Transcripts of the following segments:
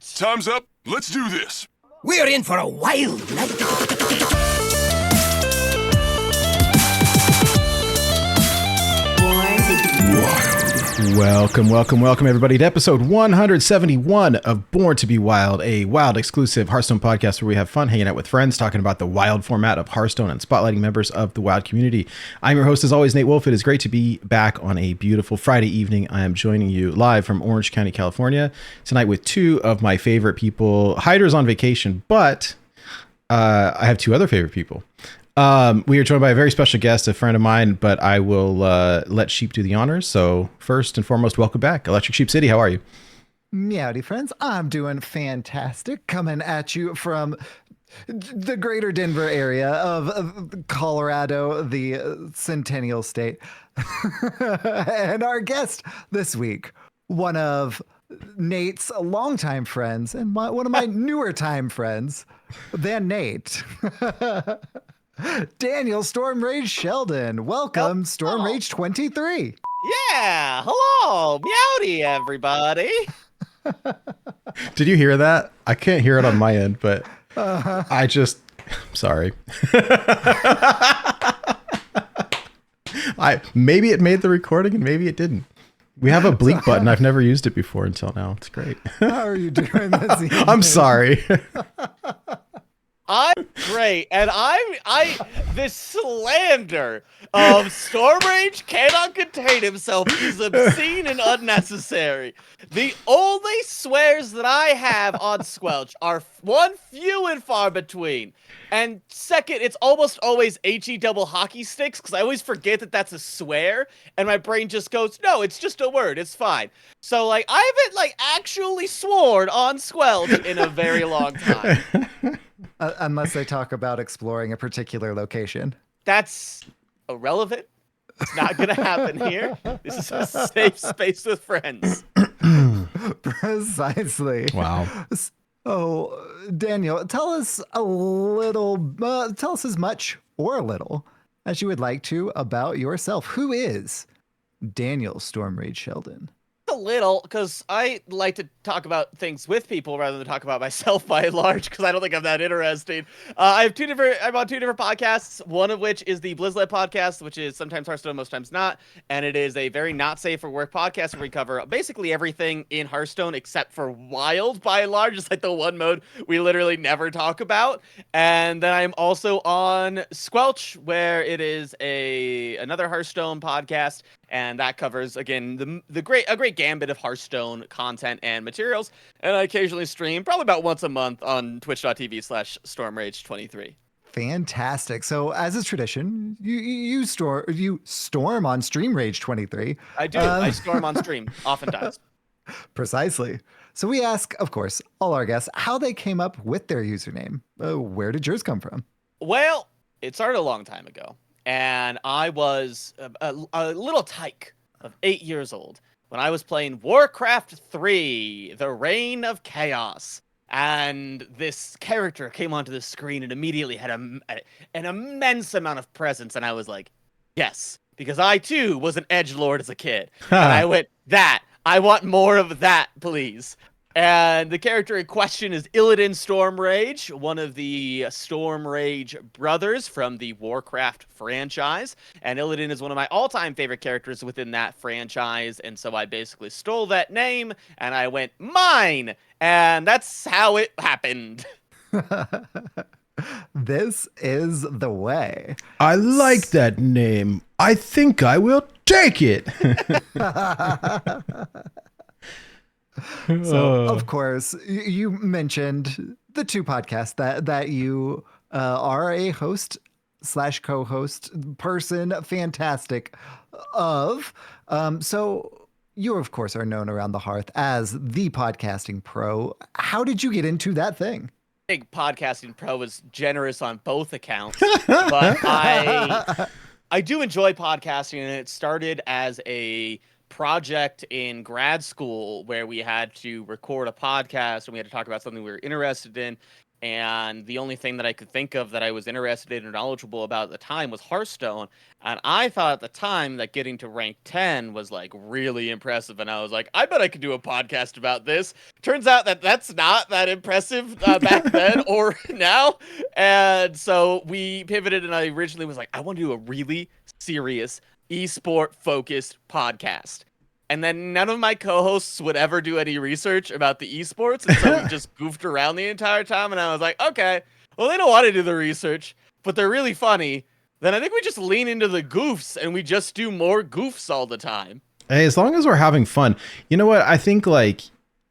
Time's up. Let's do this. We're in for a wild night. Welcome, everybody, to episode 171 of Born to be Wild, a Wild exclusive Hearthstone podcast where we have fun hanging out with friends, talking about the Wild format of Hearthstone and spotlighting members of the Wild community. I'm your host, as always, Nate Wolf. It is great to be back on a beautiful Friday evening. I am joining you live from Orange County, California, tonight with two of my favorite people. Hyder's on vacation, but I have two other favorite people. We are joined by a very special guest, a friend of mine, but I will let Sheep do the honors. So first and foremost, welcome back. ElectricSheepCity, how are you? Meowdy friends, I'm doing fantastic. Coming at you from the greater Denver area of Colorado, the Centennial State. And our guest this week, one of Nate's longtime friends and one of my newer time friends than Nate. Daniel Stormraige Sheldon. Welcome, Stormraige 23. Yeah, hello, meowdy, everybody. Did you hear that? I can't hear it on my end, but I'm sorry. Maybe it made the recording and maybe it didn't. We have a bleep button. I've never used it before until now. It's great. How are you doing this evening? I'm sorry. I'm great, and this slander of Stormraige cannot contain himself is obscene and unnecessary. The only swears that I have on Squelch are one, few and far between. And second, it's almost always HE double hockey sticks, because I always forget that that's a swear, and my brain just goes, no, it's just a word, it's fine. So, I haven't, actually sworn on Squelch in a very long time. Unless they talk about exploring a particular location. That's irrelevant. It's not going to happen here. This is a safe space with friends. Precisely. Wow. So, Daniel, tell us as much or a little as you would like to about yourself. Who is Daniel Stormraige Sheldon? A little, because I like to talk about things with people rather than talk about myself by and large, because I don't think I'm that interesting. I'm on two different podcasts, one of which is the Blizzlet podcast, which is sometimes Hearthstone, most times not, and it is a very not safe for work podcast where we cover basically everything in Hearthstone except for Wild by and large. It's the one mode we literally never talk about. And then I'm also on Squelch, where it is another Hearthstone podcast, and that covers, again, a great gambit of Hearthstone content and materials. And I occasionally stream, probably about once a month, on twitch.tv/StormRage23. Fantastic. So, as is tradition, you storm on Stream Rage 23. I do. I storm on stream, oftentimes. Precisely. So we ask, of course, all our guests how they came up with their username. Where did yours come from? Well, it started a long time ago. And I was a little tyke of 8 years old when I was playing Warcraft 3, The Reign of Chaos. And this character came onto the screen and immediately had an immense amount of presence. And I was like, yes, because I too was an edgelord as a kid. And I went, I want more of that, please. And the character in question is Illidan Stormraige, one of the Stormraige brothers from the Warcraft franchise. And Illidan is one of my all-time favorite characters within that franchise. And so I basically stole that name, and I went, mine! And that's how it happened. This is the way. I like that name. I think I will take it. So, of course, you mentioned the two podcasts that you are a host / co-host person, fantastic of. So you, of course, are known around the hearth as the podcasting pro. How did you get into that thing? I think podcasting pro is generous on both accounts, but I do enjoy podcasting, and it started as a project in grad school where we had to record a podcast and we had to talk about something we were interested in. and the only thing that I could think of that I was interested in or knowledgeable about at the time was Hearthstone. And I thought at the time that getting to rank 10 was like really impressive. And I was like, I bet I could do a podcast about this. Turns out that that's not that impressive back then or now. And so we pivoted, and I originally was like, I want to do a really serious esport focused podcast. And then none of my co-hosts would ever do any research about the esports, and so we just goofed around the entire time. And I was like, okay, well, they don't want to do the research, but they're really funny. Then I think we just lean into the goofs, and we just do more goofs all the time. Hey, as long as we're having fun. You know what? I think like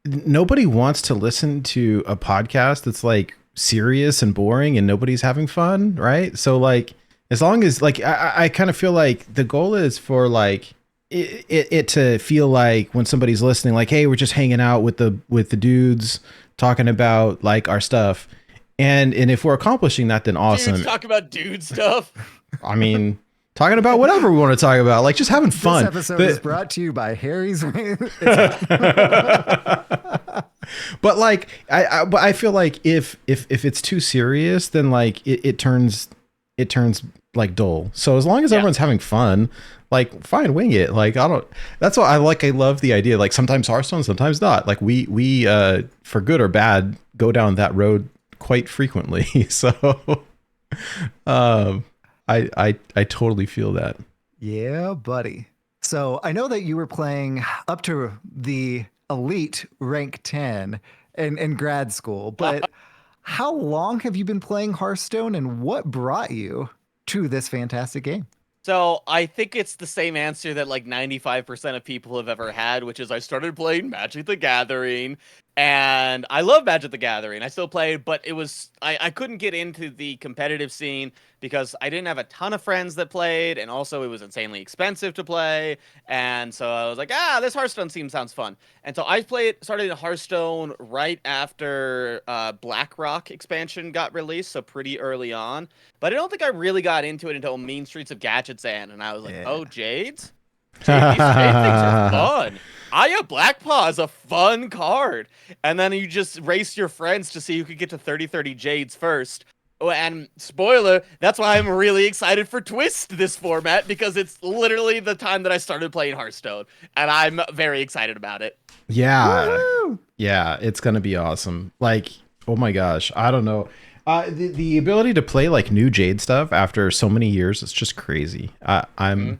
nobody wants to listen to a podcast that's like serious and boring, and nobody's having fun, right? So like, as long as like, I kind of feel like the goal is for like, it to feel like when somebody's listening, like, hey, we're just hanging out with the dudes talking about like our stuff, and if we're accomplishing that, then awesome. Dudes talk about dude stuff. I mean, talking about whatever we want to talk about, like just having fun. This episode is brought to you by Harry's. But like, I feel like if it's too serious, then like it turns like dull. So as long as everyone's having fun, like fine, wing it. Like that's what I like. I love the idea. Like sometimes Hearthstone, sometimes not. Like we for good or bad go down that road quite frequently. So I totally feel that. Yeah, buddy. So I know that you were playing up to the elite rank 10 in grad school, but how long have you been playing Hearthstone, and what brought you to this fantastic game? So I think it's the same answer that like 95% of people have ever had, which is I started playing Magic the Gathering, and I love Magic the Gathering. I still play, but it was I couldn't get into the competitive scene because I didn't have a ton of friends that played, and also it was insanely expensive to play. And so I was like, this Hearthstone sounds fun. And so I started Hearthstone right after BlackRock expansion got released, so pretty early on. But I don't think I really got into it until Mean Streets of Gadgetzan, and I was like, oh, Jades? These Jade things are fun. Aya Blackpaw is a fun card. And then you just race your friends to see who could get to 30 Jades first. Oh, and spoiler, that's why I'm really excited for Twist this format, because it's literally the time that I started playing Hearthstone, and I'm very excited about it. Yeah. Woo! Yeah, it's going to be awesome. Like, oh my gosh, I don't know. The ability to play like new Jade stuff after so many years, it's just crazy. I don't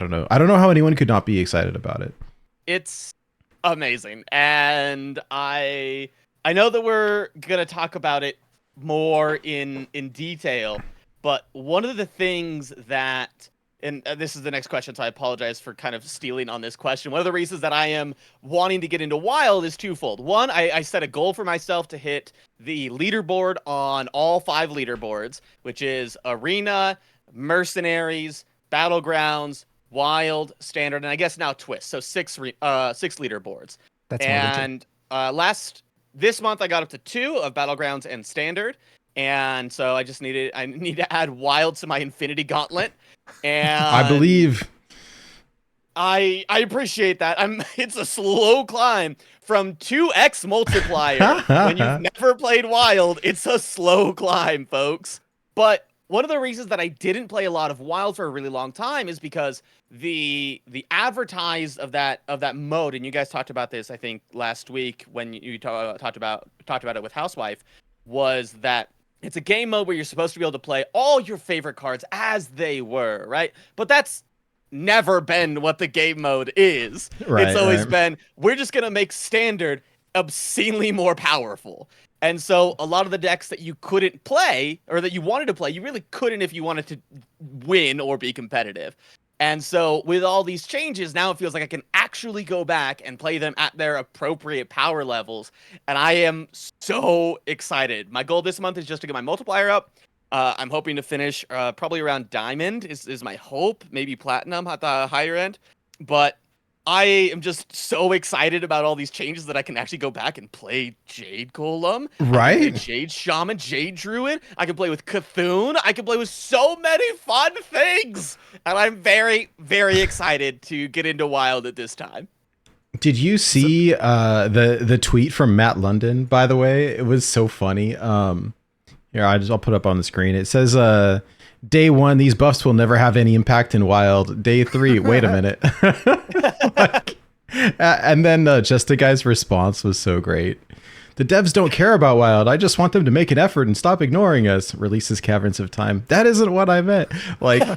know. I don't know how anyone could not be excited about it. It's amazing. And I know that we're going to talk about it more in detail, but one of the things that, and this is the next question, so I apologize for kind of stealing on this question. One of the reasons that I am wanting to get into Wild is twofold. One, I set a goal for myself to hit the leaderboard on all 5 leaderboards, which is Arena, Mercenaries, Battlegrounds, Wild, Standard, and I guess now Twist. So 6 leaderboards. That's and this month I got up to 2 of Battlegrounds and Standard, and so I need to add Wild to my Infinity Gauntlet. And I believe. I appreciate that. It's a slow climb from 2x multiplier. When you've never played Wild, it's a slow climb, folks. But one of the reasons that I didn't play a lot of Wild for a really long time is because the advertise of that mode, and you guys talked about this, I think, last week when you talked about it with Housewife, was that it's a game mode where you're supposed to be able to play all your favorite cards as they were, right? But that's never been what the game mode is. Right, it's always been, we're just going to make Standard obscenely more powerful. And so a lot of the decks that you couldn't play, or that you wanted to play, you really couldn't if you wanted to win or be competitive. And so with all these changes, now it feels like I can actually go back and play them at their appropriate power levels. And I am so excited. My goal this month is just to get my multiplier up. I'm hoping to finish probably around Diamond is my hope, maybe Platinum at the higher end. But I am just so excited about all these changes that I can actually go back and play Jade Golem, Right? Jade Shaman, Jade Druid. I can play with Cthulhu. I can play with so many fun things. And I'm very, very excited to get into Wild at this time. Did you see the tweet from Matt London, by the way? It was so funny. Here, I'll put it up on the screen. It says, day 1, these buffs will never have any impact in Wild. Day 3, wait a minute. And then just the guy's response was so great. The devs don't care about Wild. I just want them to make an effort and stop ignoring us. Releases Caverns of Time. That isn't what I meant. Like,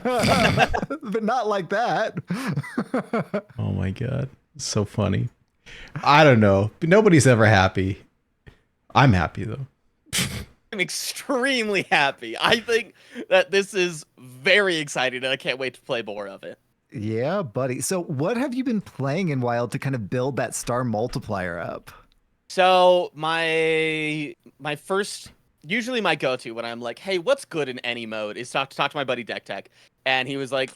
But not like that. oh my God. It's so funny. I don't know. But nobody's ever happy. I'm happy though. I'm extremely happy. I think that this is very exciting, and I can't wait to play more of it. Yeah, buddy. So what have you been playing in Wild to kind of build that star multiplier up? So my first, usually my go-to when I'm like, hey, what's good in any mode is talk to my buddy Deck Tech, and he was like,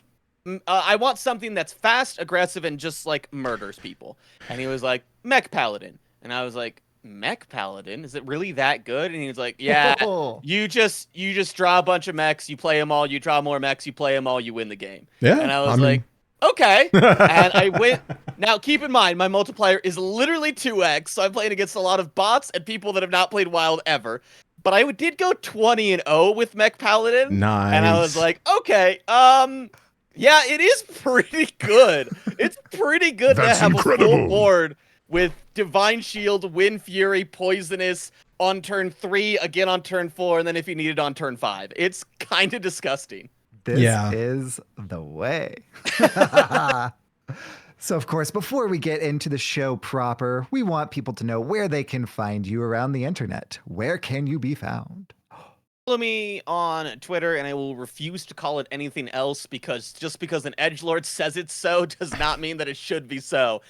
I want something that's fast, aggressive, and just like murders people. And he was like, Mech Paladin, and I was like, Mech Paladin? Is it really that good? And he was like, yeah, you just draw a bunch of mechs, you play them all, you draw more mechs, you play them all, you win the game. Yeah, and I was like, okay. And I went. Now, keep in mind, my multiplier is literally 2x, so I'm playing against a lot of bots and people that have not played Wild ever. But I did go 20-0 with Mech Paladin. Nice. And I was like, okay, yeah, it is pretty good. It's pretty good That's to have incredible. a full board with Divine Shield, Wind Fury, Poisonous on turn 3, again on turn 4, and then if you need it on turn 5. It's kind of disgusting. This Yeah. is the way. So, of course, before we get into the show proper, we want people to know where they can find you around the internet. Where can you be found? Follow me on Twitter, and I will refuse to call it anything else because just because an edgelord says it's so does not mean that it should be so.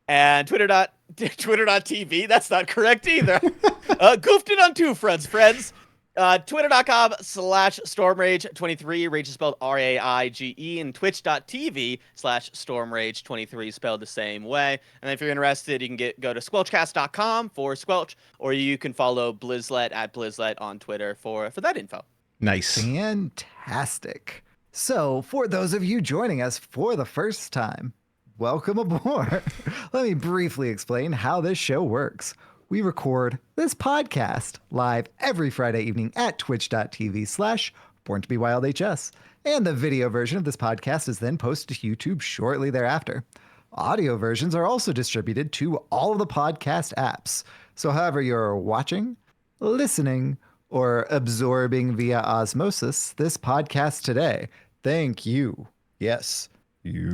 And Twitter.tv, that's not correct either. Goofed it on two fronts, friends. Twitter.com/StormRage23, Rage is spelled R-A-I-G-E, and Twitch.tv/StormRage23, spelled the same way. And if you're interested, you can go to squelchcast.com for Squelch, or you can follow Blizzlet at Blizzlet on Twitter for that info. Nice. Fantastic. So, for those of you joining us for the first time, welcome aboard. Let me briefly explain how this show works. We record this podcast live every Friday evening at twitch.tv/BornToBeWildHS. And the video version of this podcast is then posted to YouTube shortly thereafter. Audio versions are also distributed to all of the podcast apps. So however you're watching, listening, or absorbing via osmosis this podcast today, thank you. Yes, you.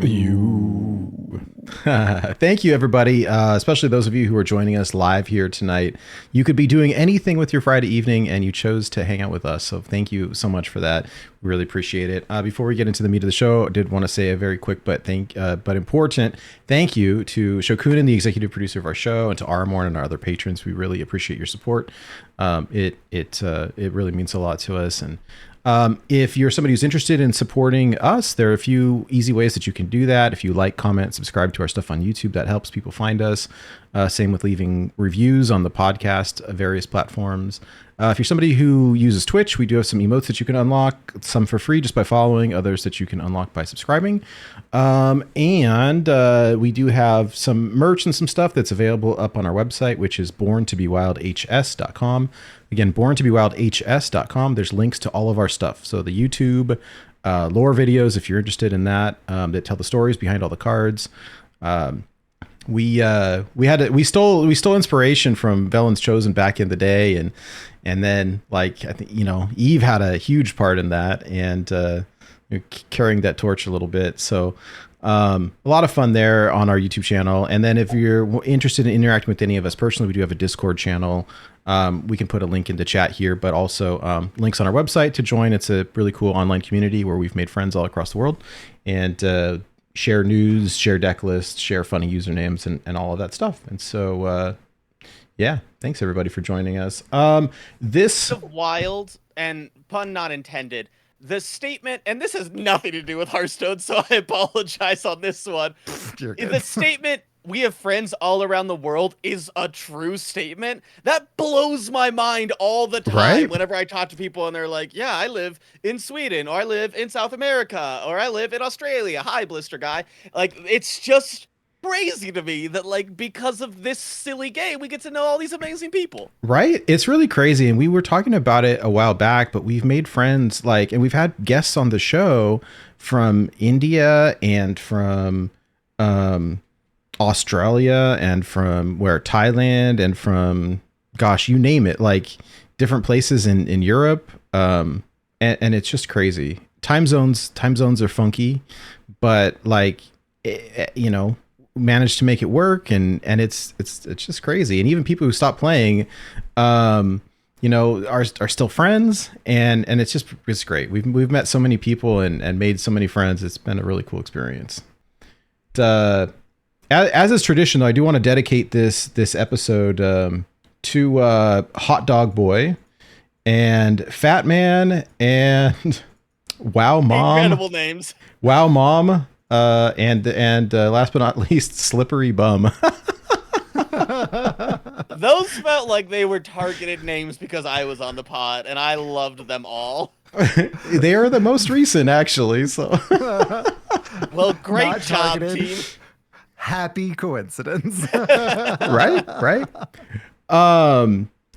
Thank you, everybody, especially those of you who are joining us live here tonight. You could be doing anything with your Friday evening, and you chose to hang out with us. So thank you so much for that. We really appreciate it. Before we get into the meat of the show, I did want to say a very quick but important thank you to Shokunin, the executive producer of our show, and to Armorn and our other patrons. We really appreciate your support. It really means a lot to us. And if you're somebody who's interested in supporting us, there are a few easy ways that you can do that. If you like, comment, subscribe to our stuff on YouTube, that helps people find us. Same with leaving reviews on the podcast, various platforms. If you're somebody who uses Twitch, we do have some emotes that you can unlock, some for free just by following, others that you can unlock by subscribing. And we do have some merch and some stuff that's available up on our website, which is borntobewildhs.com. Again, borntobewildhs.com. There's links to all of our stuff. So the YouTube lore videos, if you're interested in that tell the stories behind all the cards. We stole inspiration from Velen's Chosen back in the day, and then like I think Eve had a huge part in that, and carrying that torch a little bit. So a lot of fun there on our YouTube channel. And then if you're interested in interacting with any of us personally, we do have a Discord channel. We can put a link in the chat here, but also links on our website to join. It's a really cool online community where we've made friends all across the world, and share news, share deck lists, share funny usernames, and all of that stuff. And so, yeah, thanks everybody for joining us. This Wild, and pun not intended, the statement, and this has nothing to do with Hearthstone, so I apologize on this one. The statement, we have friends all around the world, is a true statement. That blows my mind all the time, right? Whenever I talk to people and they're like, yeah, I live in Sweden, or I live in South America, or I live in Australia. Hi, Blister Guy. Like, it's just, crazy to me that like because of this silly game we get to know all these amazing people. Right? It's really crazy. And we were talking about it a while back, but we've made friends like, and we've had guests on the show from India and from Australia and from Thailand and from, gosh, you name it, like different places in Europe. And it's just crazy. Time zones are funky, but like, managed to make it work, and it's just crazy. And even people who stop playing are still friends, and it's great. We've met so many people and made so many friends. It's been a really cool experience. As is tradition, though, I do want to dedicate this episode to Hot Dog Boy and Fat Man and Wow Mom. Incredible names. Wow Mom. And last but not least, Slippery Bum. Those felt like they were targeted names because I was on the pod, and I loved them all. They are the most recent, actually. So, well, great Not job, targeted. team. Happy coincidence. right.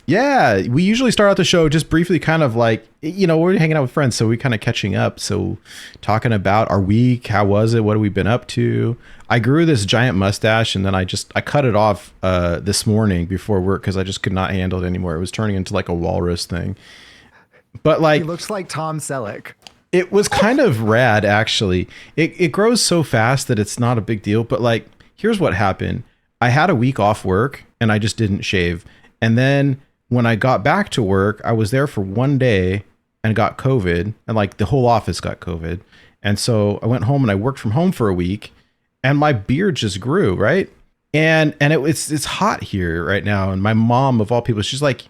Yeah, we usually start out the show just briefly, kind of like, we're hanging out with friends, so we're kind of catching up. So talking about our week, how was it? What have we been up to? I grew this giant mustache, and then I cut it off this morning before work because I just could not handle it anymore. It was turning into like a walrus thing. But like, He looks like Tom Selleck. it was kind of rad, actually. It grows so fast that it's not a big deal. But like, here's what happened. I had a week off work, and I just didn't shave. And then when I got back to work, I was there for one day and got COVID, and like the whole office got COVID. And so I went home and I worked from home for a week, and my beard just grew, right? And it's hot here right now. And my mom, of all people, she's like,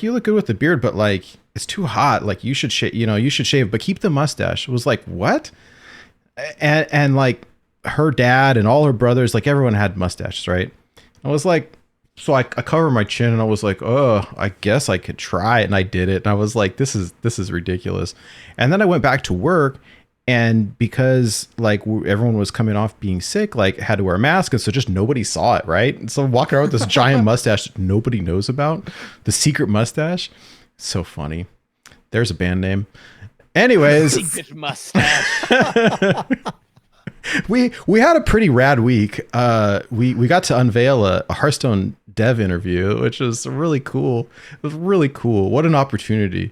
you look good with the beard, but like it's too hot. Like you should shave, but keep the mustache. I was like, what? And like her dad and all her brothers, like everyone had mustaches, right? I was like, so I covered my chin, and I was like, oh, I guess I could try it. And I did it. And I was like, this is ridiculous. And then I went back to work, and because like everyone was coming off being sick, like had to wear a mask. And so just nobody saw it. Right. And so I'm walking around with this giant mustache that nobody knows about, the secret mustache. So funny. There's a band name. Anyways. Secret mustache. We had a pretty rad week. We got to unveil a Hearthstone dev interview, which was really cool. It was really cool. What an opportunity.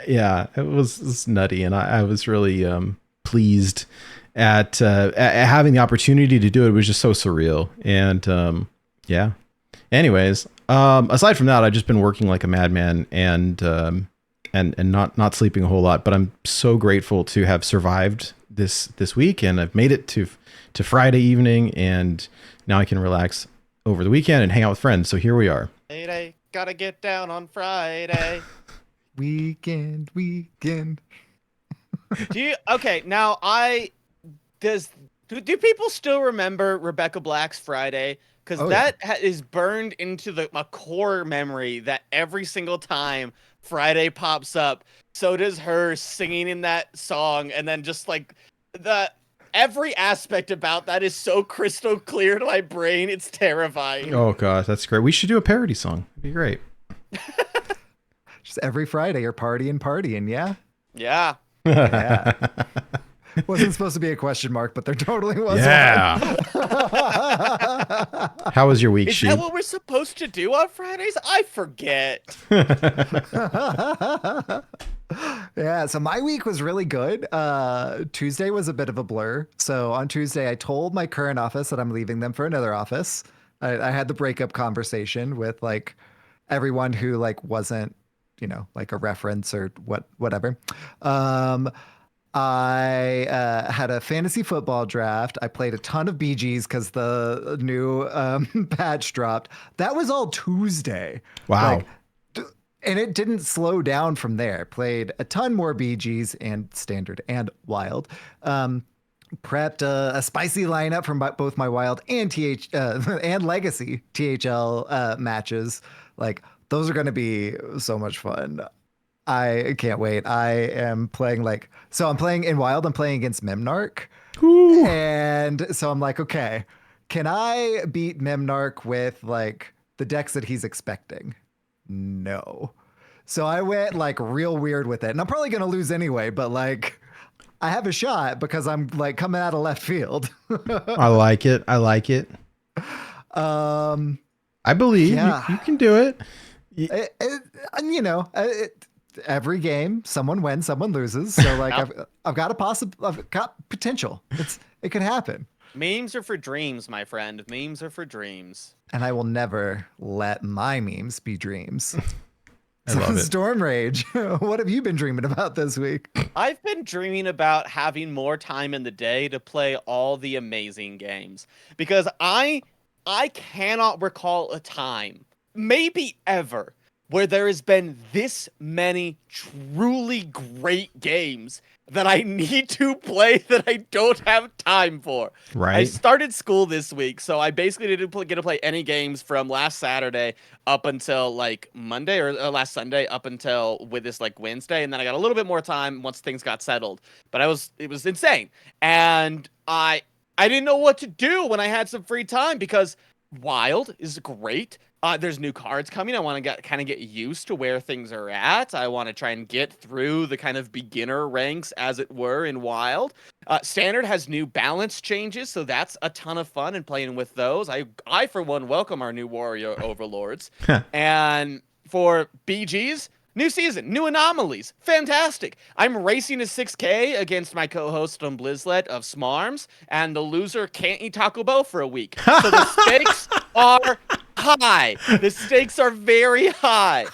Yeah, it was nutty, and I was really pleased at having the opportunity to do it. It was just so surreal, and yeah. Anyways, aside from that, I've just been working like a madman and not sleeping a whole lot. But I'm so grateful to have survived this week, and I've made it to Friday evening, and now I can relax over the weekend and hang out with friends. So here we are. Friday, gotta get down on Friday. Weekend. Okay, now do people still remember Rebecca Black's Friday? Because is burned into a core memory that every single time Friday pops up, so does her singing in that song, and then just like every aspect about that is so crystal clear to my brain, it's terrifying. Oh gosh, that's great. We should do a parody song. It'd be great. Just every Friday you're partying, yeah? Yeah. Yeah. Wasn't supposed to be a question mark, but there totally was. Yeah. How was your week, Is Sheep? that what we're supposed to do on Fridays? I forget. Yeah, so my week was really good. Tuesday was a bit of a blur. So on Tuesday, I told my current office that I'm leaving them for another office. I had the breakup conversation with like everyone who like wasn't, like a reference or whatever. I had a fantasy football draft. I played a ton of BGs because the new patch dropped. That was all Tuesday. Wow. And it didn't slow down from there. Played a ton more BGs and standard and wild. Prepped a spicy lineup from both my wild and and legacy THL matches. Like those are going to be so much fun. I can't wait. I am playing I'm playing in wild. I'm playing against Memnarch. Ooh. And so I'm like, okay, can I beat Memnarch with like the decks that he's expecting? No. So I went like real weird with it. And I'm probably going to lose anyway, but like I have a shot because I'm like coming out of left field. I like it. I like it. I believe you can do it. Every game, someone wins, someone loses. So like I've got potential. It could happen. Memes are for dreams, my friend. Memes are for dreams. And I will never let my memes be dreams. I love it. Stormraige, what have you been dreaming about this week? I've been dreaming about having more time in the day to play all the amazing games because I cannot recall a time, maybe ever, where there has been this many truly great games that I need to play that I don't have time for. Right. I started school this week, so I basically didn't get to play any games from last Saturday up until like Monday or last Sunday up until with this like Wednesday, and then I got a little bit more time once things got settled. But it was insane, and I didn't know what to do when I had some free time because Wild is great. There's new cards coming. I want to get used to where things are at. I want to try and get through the kind of beginner ranks, as it were, in Wild. Standard has new balance changes, so that's a ton of fun and playing with those. I for one, welcome our new warrior overlords. And for BGs, new season, new anomalies, fantastic. I'm racing a 6K against my co-host on Blizzlet of Smarms, and the loser can't eat Taco Bell for a week. So the stakes are high. The stakes are very high.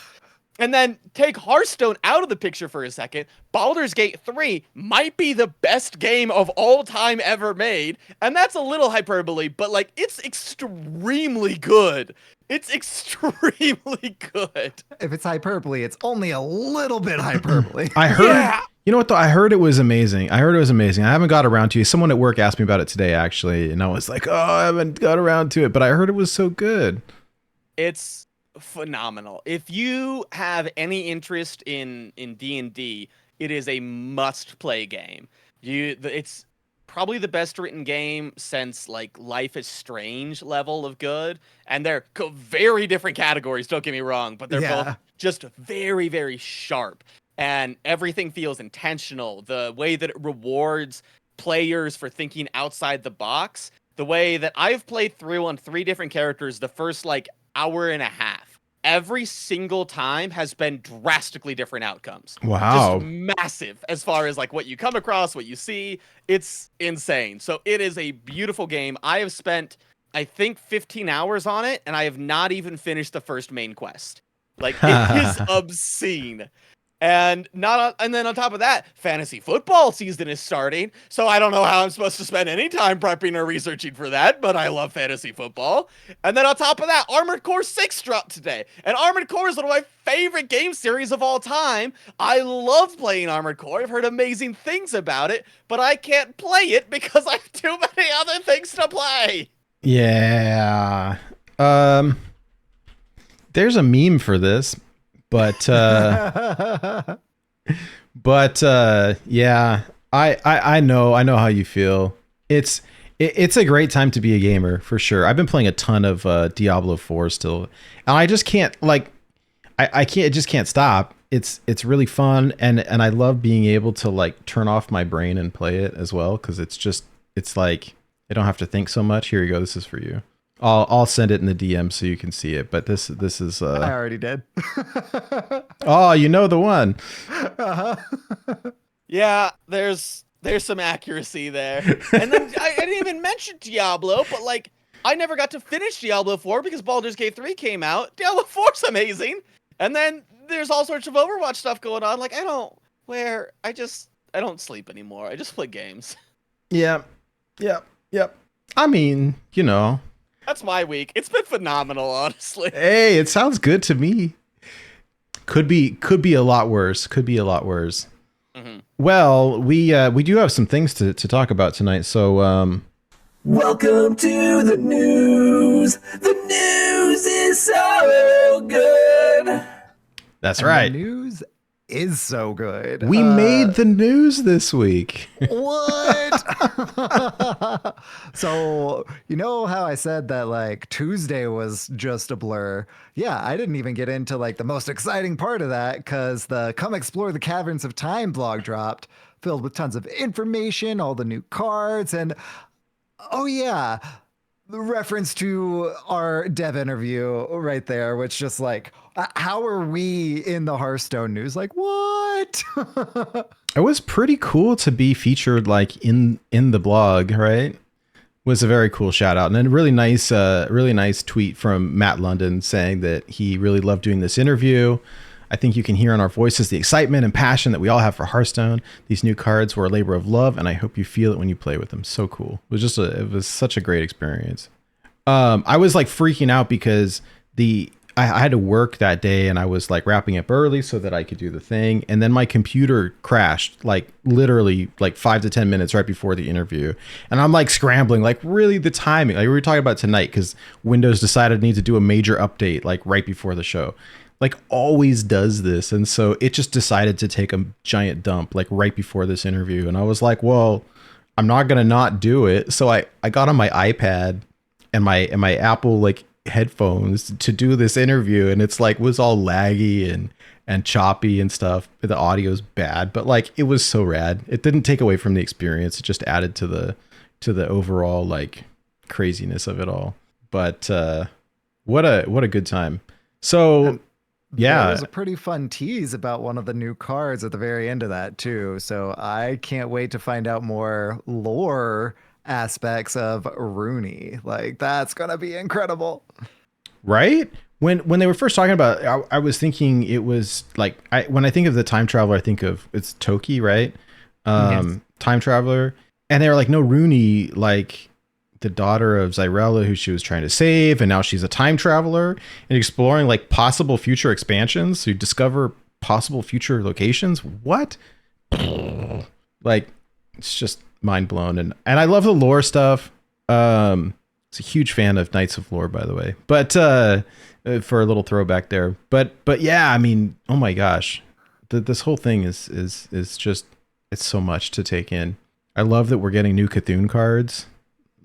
And then take Hearthstone out of the picture for a second. Baldur's Gate 3 might be the best game of all time ever made. And that's a little hyperbole, but like it's extremely good. It's extremely good. If it's hyperbole, it's only a little bit hyperbole. I heard, you know what though? I heard it was amazing. I haven't got around to it. Someone at work asked me about it today, actually. And I was like, oh, I haven't got around to it, but I heard it was so good. It's phenomenal. If you have any interest in D&D, it is a must-play game. It's probably the best written game since like Life is Strange level of good, and they're very different categories, don't get me wrong, but they're both just very, very sharp, and everything feels intentional. The way that it rewards players for thinking outside the box, the way that I've played through on 3 different characters the first like hour and a half, every single time has been drastically different outcomes. Wow. Just massive as far as like what you come across, what you see. It's insane. So it is a beautiful game. I have spent, I think, 15 hours on it, and I have not even finished the first main quest. Like, it is obscene. And then on top of that, fantasy football season is starting, so I don't know how I'm supposed to spend any time prepping or researching for that, but I love fantasy football. And then on top of that, Armored Core 6 dropped today, and Armored Core is one of my favorite game series of all time. I love playing Armored Core. I've heard amazing things about it, but I can't play it because I have too many other things to play. Yeah. There's a meme for this. But yeah, I know how you feel. It's a great time to be a gamer for sure. I've been playing a ton of Diablo 4 still, and I just can't I can't stop. It's really fun, and I love being able to like turn off my brain and play it as well, because it's like I don't have to think so much. Here you go. This is for you. I'll send it in the DM so you can see it. But this is I already did. Oh, you know the one. Uh-huh. Yeah, there's some accuracy there. And then I didn't even mention Diablo, but like I never got to finish Diablo 4 because Baldur's Gate 3 came out. Diablo 4's amazing. And then there's all sorts of Overwatch stuff going on. Like I don't sleep anymore. I just play games. Yeah. I mean, you know. That's my week. It's been phenomenal, honestly. Hey, it sounds good to me. Could be a lot worse. Mm-hmm. Well, we do have some things to talk about tonight. So, Welcome to the news. The news is so good. That's right. The news is so good. We made the news this week. What? So, you know how I said that like Tuesday was just a blur? Yeah, I didn't even get into like the most exciting part of that because the Come Explore the Caverns of Time blog dropped, filled with tons of information, all the new cards, and oh, yeah. The reference to our dev interview right there, which just like, how are we in the Hearthstone news? Like, what? It was pretty cool to be featured like in the blog, right? Was a very cool shout out, and then a really nice tweet from Matt London saying that he really loved doing this interview. I think you can hear in our voices the excitement and passion that we all have for Hearthstone. These new cards were a labor of love, and I hope you feel it when you play with them. So cool. It was such a great experience. I was like freaking out because I had to work that day, and I was like wrapping up early so that I could do the thing. And then my computer crashed like literally like 5 to 10 minutes right before the interview. And I'm like scrambling, like really the timing, like we were talking about tonight, because Windows decided to need to do a major update like right before the show. Like always does this. And so it just decided to take a giant dump like right before this interview. And I was like, well, I'm not going to not do it. So I got on my iPad and my Apple like headphones to do this interview. And it's like, was all laggy and choppy and stuff. The audio's bad, but like, it was so rad. It didn't take away from the experience. It just added to the overall like craziness of it all. But what a good time. So yeah, there was a pretty fun tease about one of the new cards at the very end of that too. So I can't wait to find out more lore aspects of Rooney. Like that's gonna be incredible, right? When they were first talking about it, I was thinking it was like when I think of the time traveler, I think of it's Toki, right? Yes. Time traveler, and they were like, no, Rooney, like the daughter of Zyrella, who she was trying to save, and now she's a time traveler and exploring like possible future expansions to discover possible future locations. What? Like, it's just mind blown, and I love the lore stuff. It's a huge fan of Knights of Lore, by the way. But for a little throwback there, but yeah, I mean, oh my gosh, this whole thing is just it's so much to take in. I love that we're getting new Cthulhu cards.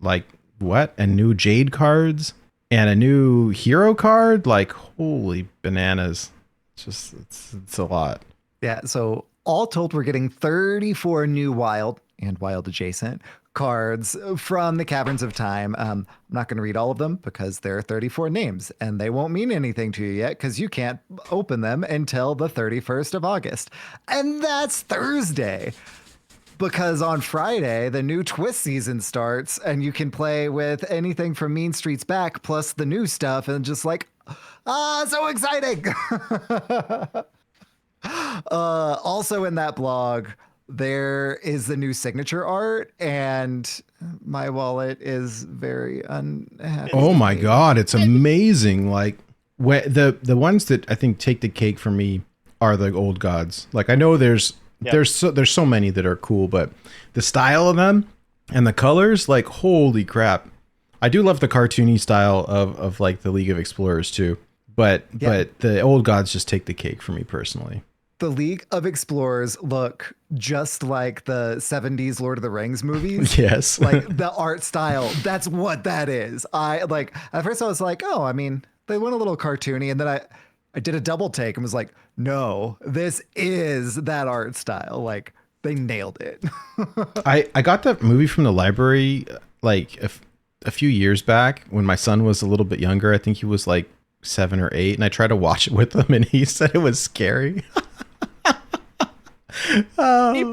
Like what? And new Jade cards and a new hero card. Like holy bananas! It's a lot. Yeah. So all told, we're getting 34 new wild and wild adjacent cards from the Caverns of Time. I'm not going to read all of them because there are 34 names and they won't mean anything to you yet because you can't open them until the 31st of August. And that's Thursday. Because on Friday, the new Twist season starts, and you can play with anything from Mean Streets Back plus the new stuff, and just like, so exciting! Also in that blog, there is the new signature art, and my wallet is very unhappy. Oh my god, it's amazing! Like the ones that I think take the cake for me are the old gods. Like I know there's so many that are cool, but the style of them and the colors, like holy crap. I do love the cartoony style of like the League of Explorers too, but the old gods just take the cake for me personally. The League of Explorers look just like the 70s Lord of the Rings movies. Yes. Like the art style, that's what that is. I like at first I was like, oh, I mean, they went a little cartoony, and then I did a double take and was like, no, this is that art style. Like they nailed it. I got that movie from the library like a few years back when my son was a little bit younger. I think he was like 7 or 8, and I tried to watch it with him, and he said it was scary. See,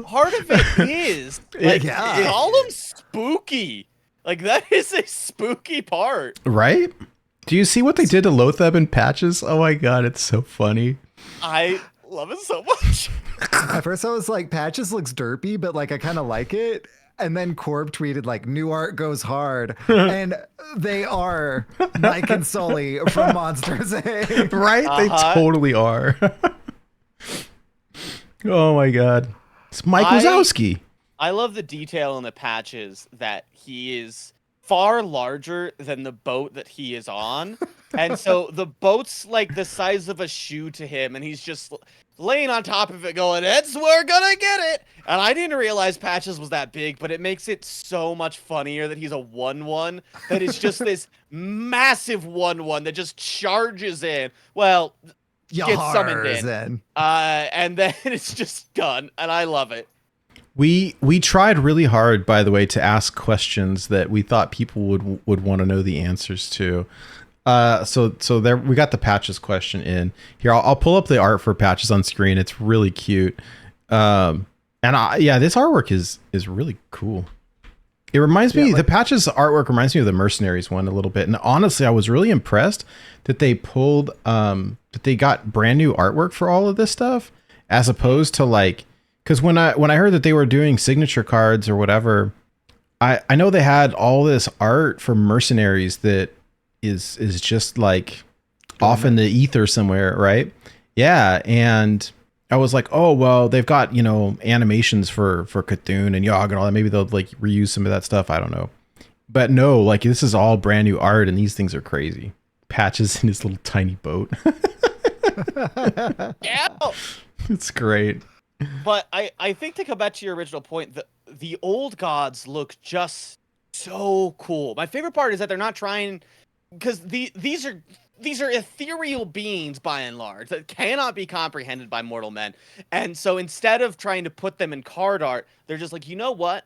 part of it is like call them spooky. Like that is a spooky part, right? Do you see what they did to Lothab and Patches? Oh my god, it's so funny. I love it so much. At first I was like, Patches looks derpy, but like I kind of like it. And then Corb tweeted like, new art goes hard. And they are Mike and Sully from Monsters Inc. Right? They totally are. Oh my god. It's Mike Wazowski. I love the detail in the Patches that he is far larger than the boat that he is on. And so the boat's like the size of a shoe to him, and he's just laying on top of it going, we're gonna get it. And I didn't realize Patches was that big, but it makes it so much funnier that he's a 1/1, that it's just this massive 1/1 that just charges in. Well, gets summoned in. And then it's just done, and I love it. We tried really hard, by the way, to ask questions that we thought people would want to know the answers to. So there we got the Patches question in here. I'll pull up the art for Patches on screen. It's really cute. And this artwork is really cool. It reminds me, the Patches artwork reminds me of the Mercenaries one a little bit. And honestly, I was really impressed that they pulled, that they got brand new artwork for all of this stuff, as opposed to like, because when I heard that they were doing signature cards or whatever, I know they had all this art for Mercenaries that is just like off in the ether somewhere, right? Yeah, and I was like, oh well, they've got, you know, animations for Cthulhu and Yogg and all that. Maybe they'll like reuse some of that stuff. I don't know, but no, like this is all brand new art, and these things are crazy. Patches in his little tiny boat. Yeah, it's great. But I think, to come back to your original point, the old gods look just so cool. My favorite part is that they're not trying, because these are ethereal beings by and large that cannot be comprehended by mortal men. And so instead of trying to put them in card art, they're just like, you know what?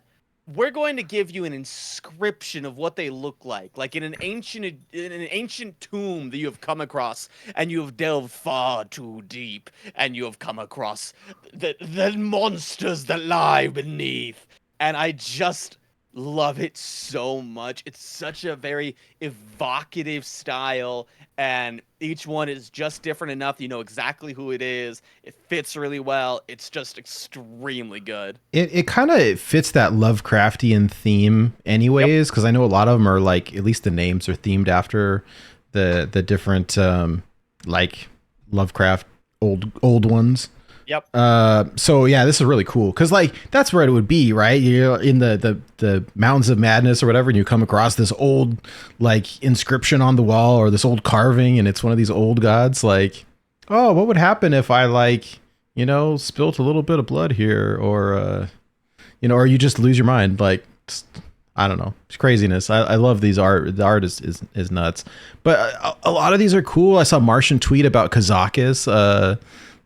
We're going to give you an inscription of what they look like in an ancient tomb that you have come across, and you have delved far too deep, and you have come across the monsters that lie beneath. And I just love it so much. It's such a very evocative style, and each one is just different enough. You know exactly who it is. It fits really well. It's just extremely good. It kind of fits that Lovecraftian theme anyways, because I know a lot of them are like, at least the names are themed after the different like Lovecraft old ones. Yep. So yeah, this is really cool, because like that's where it would be, right? You're in the Mountains of Madness or whatever, and you come across this old like inscription on the wall, or this old carving, and it's one of these old gods. Like, oh, what would happen if I like, you know, spilt a little bit of blood here, or you know, or you just lose your mind. Like, I don't know, it's craziness. I love these art. The art is nuts, but a lot of these are cool. I saw Martian tweet about Kazakus.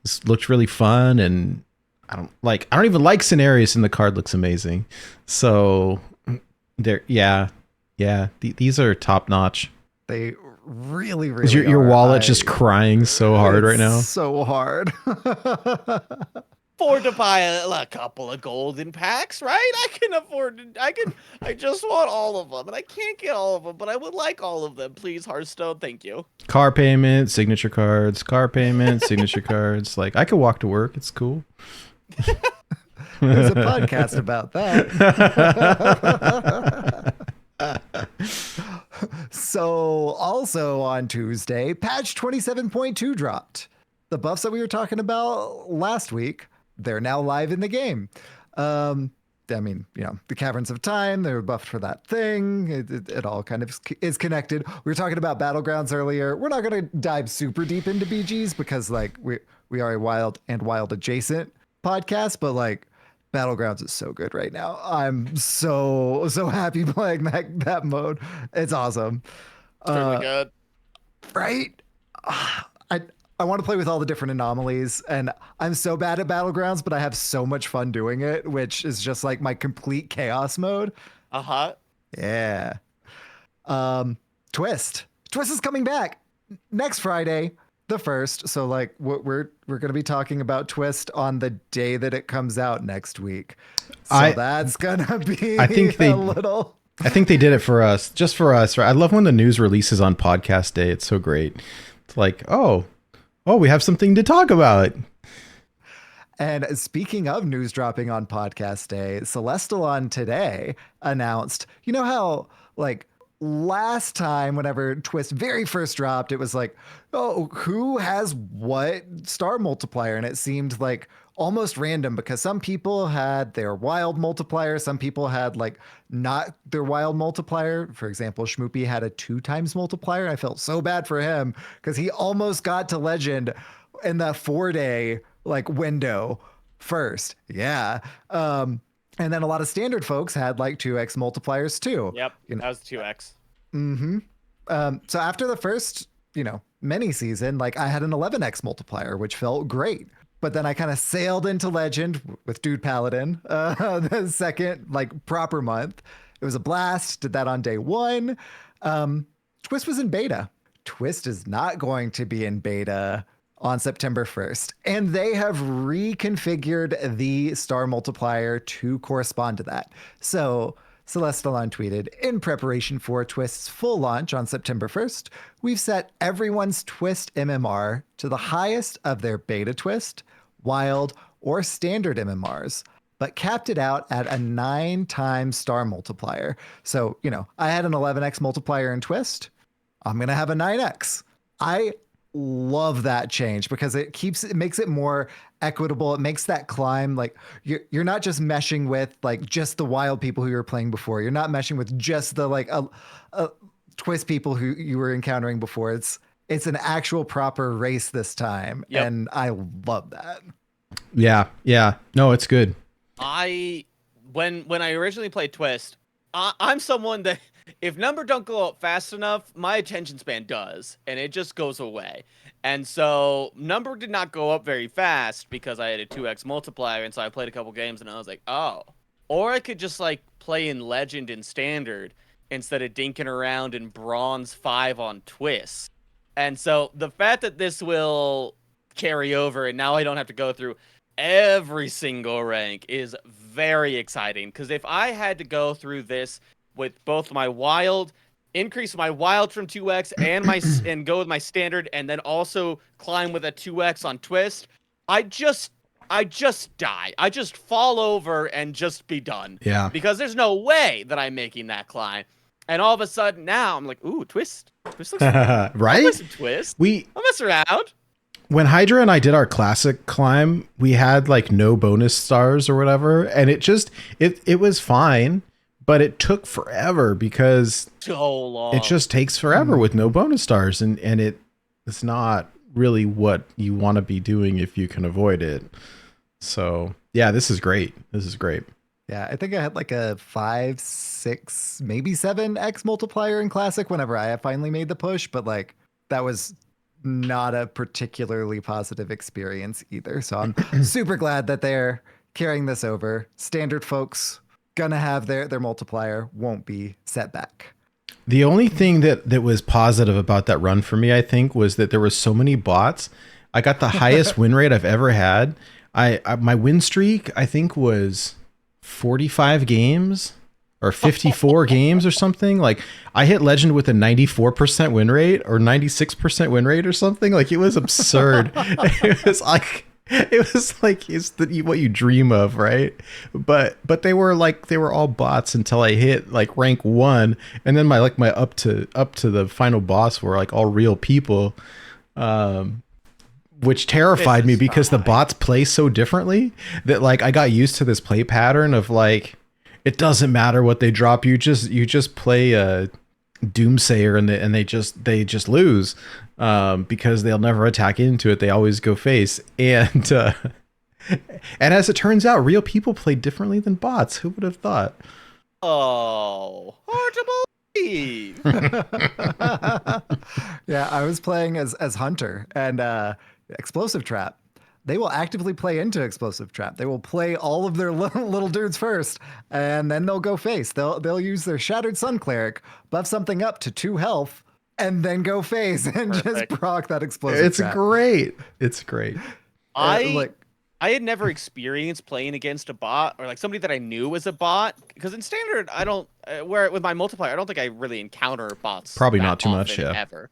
This looked really fun, and I don't even like Cenarius, and the card looks amazing. So they're these are top notch. They really Is your are. wallet just crying so hard right now? So hard. Afford to buy a couple of golden packs, right? I can afford to. I just want all of them, and I can't get all of them, but I would like all of them. Please, Hearthstone, thank you. Car payment, signature cards, car payment, signature cards. Like, I could walk to work. It's cool. There's a podcast about that. So also on Tuesday, patch 27.2 dropped. The buffs that we were talking about last week, they're now live in the game. I mean, you know, the Caverns of Time, they were buffed for that thing. It all kind of is connected. We were talking about Battlegrounds earlier. We're not going to dive super deep into BGs, because like we are a wild and wild adjacent podcast, but like Battlegrounds is so good right now. I'm so happy playing that mode. It's awesome. It's really good. Right? I want to play with all the different anomalies, and I'm so bad at Battlegrounds, but I have so much fun doing it, which is just like my complete chaos mode. Uh-huh. Yeah. Twist is coming back next Friday, the 1st. So like we're going to be talking about Twist on the day that it comes out next week. So that's going to be I think they did it for us, just for us. Right? I love when the news releases on podcast day. It's so great. It's like, oh, we have something to talk about. And speaking of news dropping on podcast day, Celestalon today announced, you know how like last time, whenever Twist very first dropped, it was like, oh, who has what star multiplier? And it seemed like almost random because some people had their wild multiplier, some people had like not their wild multiplier. For example, Schmoopy had a 2 times multiplier. I felt so bad for him because he almost got to legend in that 4-day like window first. Yeah. And then a lot of standard folks had like 2x multipliers too. Yep, You know, that was 2x. so after the first, mini season, like I had an 11x multiplier, which felt great. But then I kind of sailed into Legend with Dude Paladin, the second like proper month. It was a blast. Did that on day 1. Twist was in beta. Twist is not going to be in beta on September 1st. And they have reconfigured the star multiplier to correspond to that. So Celestalon tweeted, in preparation for Twist's full launch on September 1st, we've set everyone's Twist MMR to the highest of their beta Twist, wild, or standard MMRs, but capped it out at a 9 times star multiplier. So, I had an 11x multiplier in Twist. I'm going to have a 9x. I love that change because it makes it more equitable. It makes that climb like you're not just meshing with like just the wild people who you were playing before. You're not meshing with just the like Twist people who you were encountering before. It's an actual proper race this time. Yep. And I love that. Yeah. No, it's good. When I originally played Twist, I'm someone that if number don't go up fast enough, my attention span does, and it just goes away. And so number did not go up very fast because I had a 2x multiplier, and so I played a couple games, and I was like, oh. Or I could just like play in Legend and Standard instead of dinking around in Bronze 5 on Twist. And so the fact that this will carry over, and now I don't have to go through every single rank is very exciting. Because if I had to go through this with both my wild, increase my wild from 2x and go with my standard, and then also climb with a 2x on Twist, I just die. I just fall over and just be done. Yeah. Because there's no way that I'm making that climb. And all of a sudden now I'm like, ooh, Twist looks Right? I'll play some Twist. I'll mess around. When Hydra and I did our classic climb, we had like no bonus stars or whatever, and it was fine. But it took forever because so long. It just takes forever with no bonus stars, and it's not really what you want to be doing if you can avoid it. So yeah, this is great. Yeah, I think I had like a 5, 6, maybe 7x multiplier in Classic whenever I finally made the push, but like that was not a particularly positive experience either. So I'm super glad that they're carrying this over. Standard folks gonna have their multiplier, won't be set back. The only thing that was positive about that run for me, I think, was that there were so many bots. I got the highest win rate I've ever had. My win streak, I think, was 45 games or 54 games or something. Like I hit Legend with a 94% win rate or 96% win rate or something. Like it was absurd. It was like what you dream of, right? But they were all bots until I hit like rank 1, and then my up to the final boss were like all real people, which terrified me because the bots play so differently that like I got used to this play pattern of like it doesn't matter what they drop, you just play a Doomsayer and they just lose. Because they'll never attack into it. They always go face. And as it turns out, real people play differently than bots. Who would have thought? Oh, hard to believe. Yeah, I was playing as Hunter and Explosive Trap. They will actively play into Explosive Trap. They will play all of their little dudes first, and then they'll go face. They'll use their Shattered Sun Cleric, buff something up to 2 health, and then go face and just proc that explosive. It's trap. great. It's great. I had never experienced playing against a bot or like somebody that I knew was a bot because in Standard I don't where with my multiplier I don't think I really encounter bots. Probably not too much, yeah. Ever.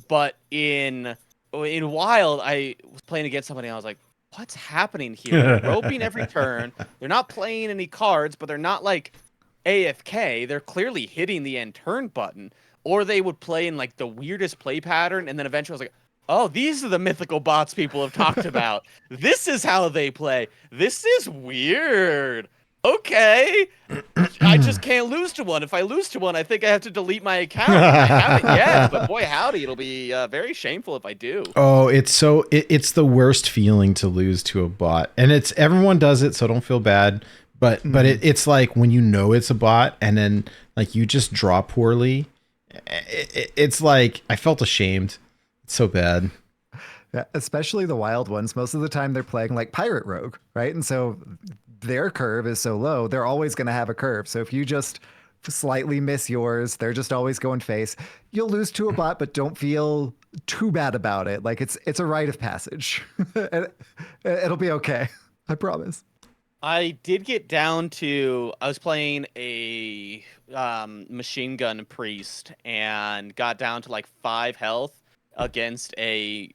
But in Wild I was playing against somebody and I was like, what's happening here? They're roping every turn. They're not playing any cards, but they're not like AFK, they're clearly hitting the end turn button, or they would play in like the weirdest play pattern, and then eventually I was like, oh, these are the mythical bots people have talked about. This is how they play. This is weird. Okay. I just can't lose to one. If I lose to one, I think I have to delete my account. I haven't yet, but boy, howdy, it'll be very shameful if I do. Oh, it's the worst feeling to lose to a bot, and everyone does it, so don't feel bad. But it's like when you know it's a bot, and then like you just draw poorly. It's like I felt ashamed. It's so bad. Yeah, especially the wild ones. Most of the time they're playing like Pirate Rogue, right? And so their curve is so low, they're always going to have a curve. So if you just slightly miss yours, they're just always going face. You'll lose to a bot, but don't feel too bad about it. Like it's a rite of passage. It'll be okay. I promise. I did get down to, I was playing a machine gun priest and got down to like 5 health against a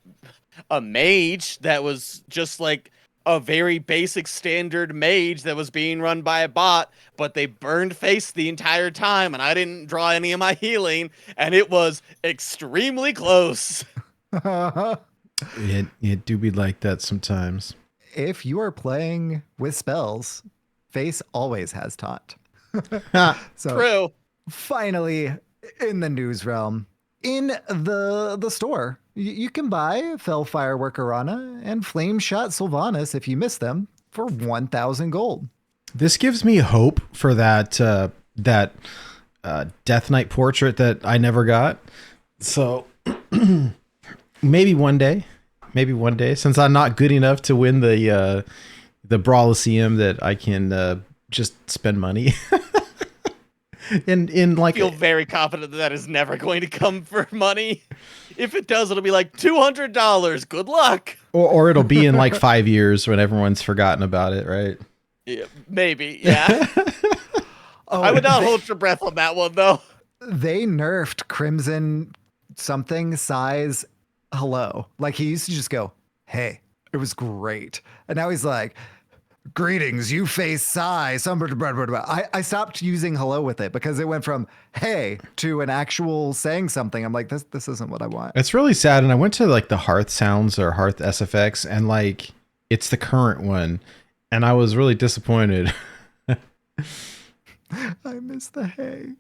mage that was just like a very basic standard mage that was being run by a bot, but they burned face the entire time and I didn't draw any of my healing and it was extremely close. It do be like that sometimes. If you are playing with spells, face always has taunt. So True. finally, in the news realm, in the store, you can buy Fell Firework Arana and Flame Shot Sylvanas if you miss them for 1,000 gold. This gives me hope for that Death Knight portrait that I never got. So maybe one day, since I'm not good enough to win the Brawliseum, that I can just spend money. in like, I feel very confident that is never going to come for money. If it does, it'll be like $200. Good luck. Or it'll be in like 5 years when everyone's forgotten about it, right? Yeah, maybe. Yeah. I would not hold your breath on that one, though. They nerfed Crimson something size hello. Like he used to just go, hey, it was great. And now he's like, greetings, you face size. I stopped using hello with it because it went from hey to an actual saying something. I'm like, this isn't what I want. It's really sad. And I went to like the Hearth Sounds or Hearth SFX, and like it's the current one, and I was really disappointed. I miss the hey.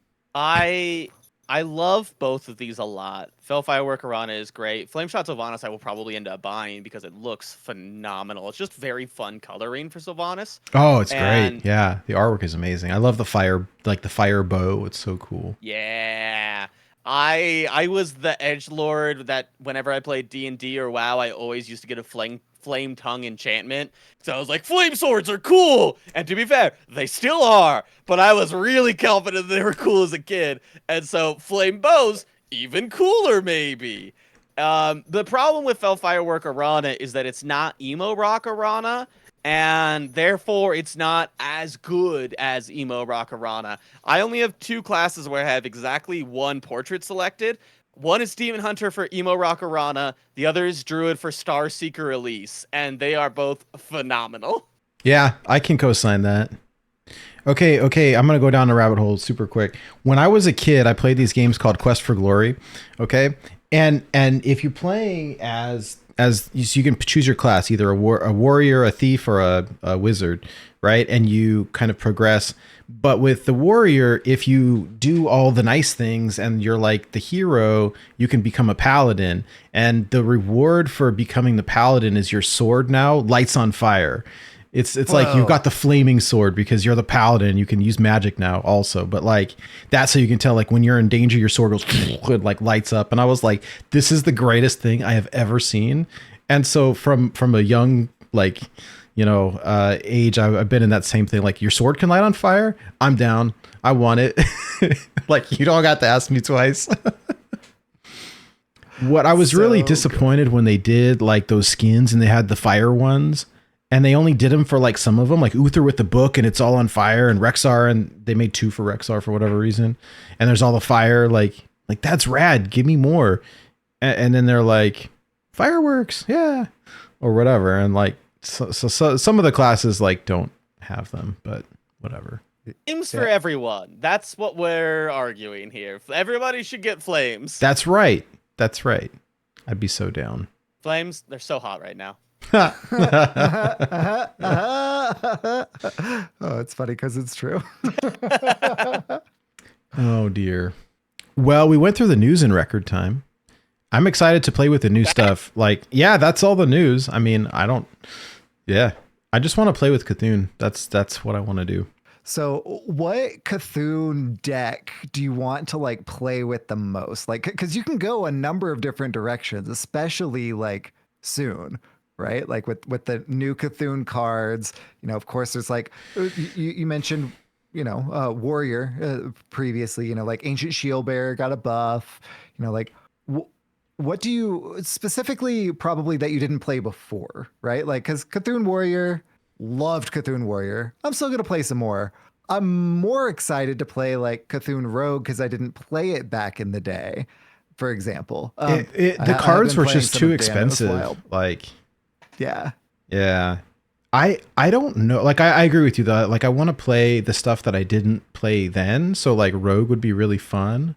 I love both of these a lot. Fell Firework Arana is great. Flame Shot Sylvanas I will probably end up buying because it looks phenomenal. It's just very fun coloring for Sylvanas. Oh, it's great. Yeah, the artwork is amazing. I love the fire bow. It's so cool. Yeah. I was the edgelord that whenever I played D&D or WoW, I always used to get a flame tongue enchantment. So I was like, flame swords are cool. And to be fair, they still are. But I was really confident they were cool as a kid. And so flame bows, even cooler maybe. The problem with Fell Firework Arana is that it's not Emo Rock Arana. And therefore, it's not as good as Emo Rock Arana. I only have 2 classes where I have exactly 1 portrait selected. One is Demon Hunter for Emo Rock Arana. The other is Druid for Star Seeker Elise. And they are both phenomenal. Yeah, I can co-sign that. Okay, I'm going to go down the rabbit hole super quick. When I was a kid, I played these games called Quest for Glory, okay? And if you're playing as you can choose your class, either a warrior, a thief, or a wizard, right? And you kind of progress. But with the warrior, if you do all the nice things and you're like the hero, you can become a paladin. And the reward for becoming the paladin is your sword now lights on fire. It's like you've got the flaming sword because you're the paladin. You can use magic now also. But like that's how you can tell, like when you're in danger, your sword goes it like lights up. And I was like, this is the greatest thing I have ever seen. And so from a young like age, I've been in that same thing. Like your sword can light on fire. I'm down. I want it. Like you don't got to ask me twice. What I was really disappointed when they did like those skins and they had the fire ones. And they only did them for like some of them, like Uther with the book and it's all on fire, and Rexar, and they made 2 for Rexar for whatever reason. And there's all the fire, like that's rad. Give me more. And then they're like fireworks, yeah, or whatever. And like so some of the classes like don't have them, but whatever. Flames for everyone. That's what we're arguing here. Everybody should get flames. That's right. That's right. I'd be so down. Flames, they're so hot right now. Oh, it's funny because it's true. Oh dear. Well, we went through the news in record time. I'm excited to play with the new stuff. Like, yeah, that's all the news. I mean, I just want to play with Cthulhu. That's what I want to do. So what Cthulhu deck do you want to like play with the most? Like, because you can go a number of different directions, especially like soon, right? Like with the new Cthulhu cards, of course there's like, you mentioned, Warrior previously, like Ancient Shield Bearer got a buff, like what do you specifically probably that you didn't play before, right? Like, because Cthulhu Warrior, loved Cthulhu Warrior. I'm still going to play some more. I'm more excited to play like Cthulhu Rogue because I didn't play it back in the day, for example. The cards were just too expensive. Like, yeah. I don't know. Like, I agree with you though. Like, I want to play the stuff that I didn't play then. So like Rogue would be really fun,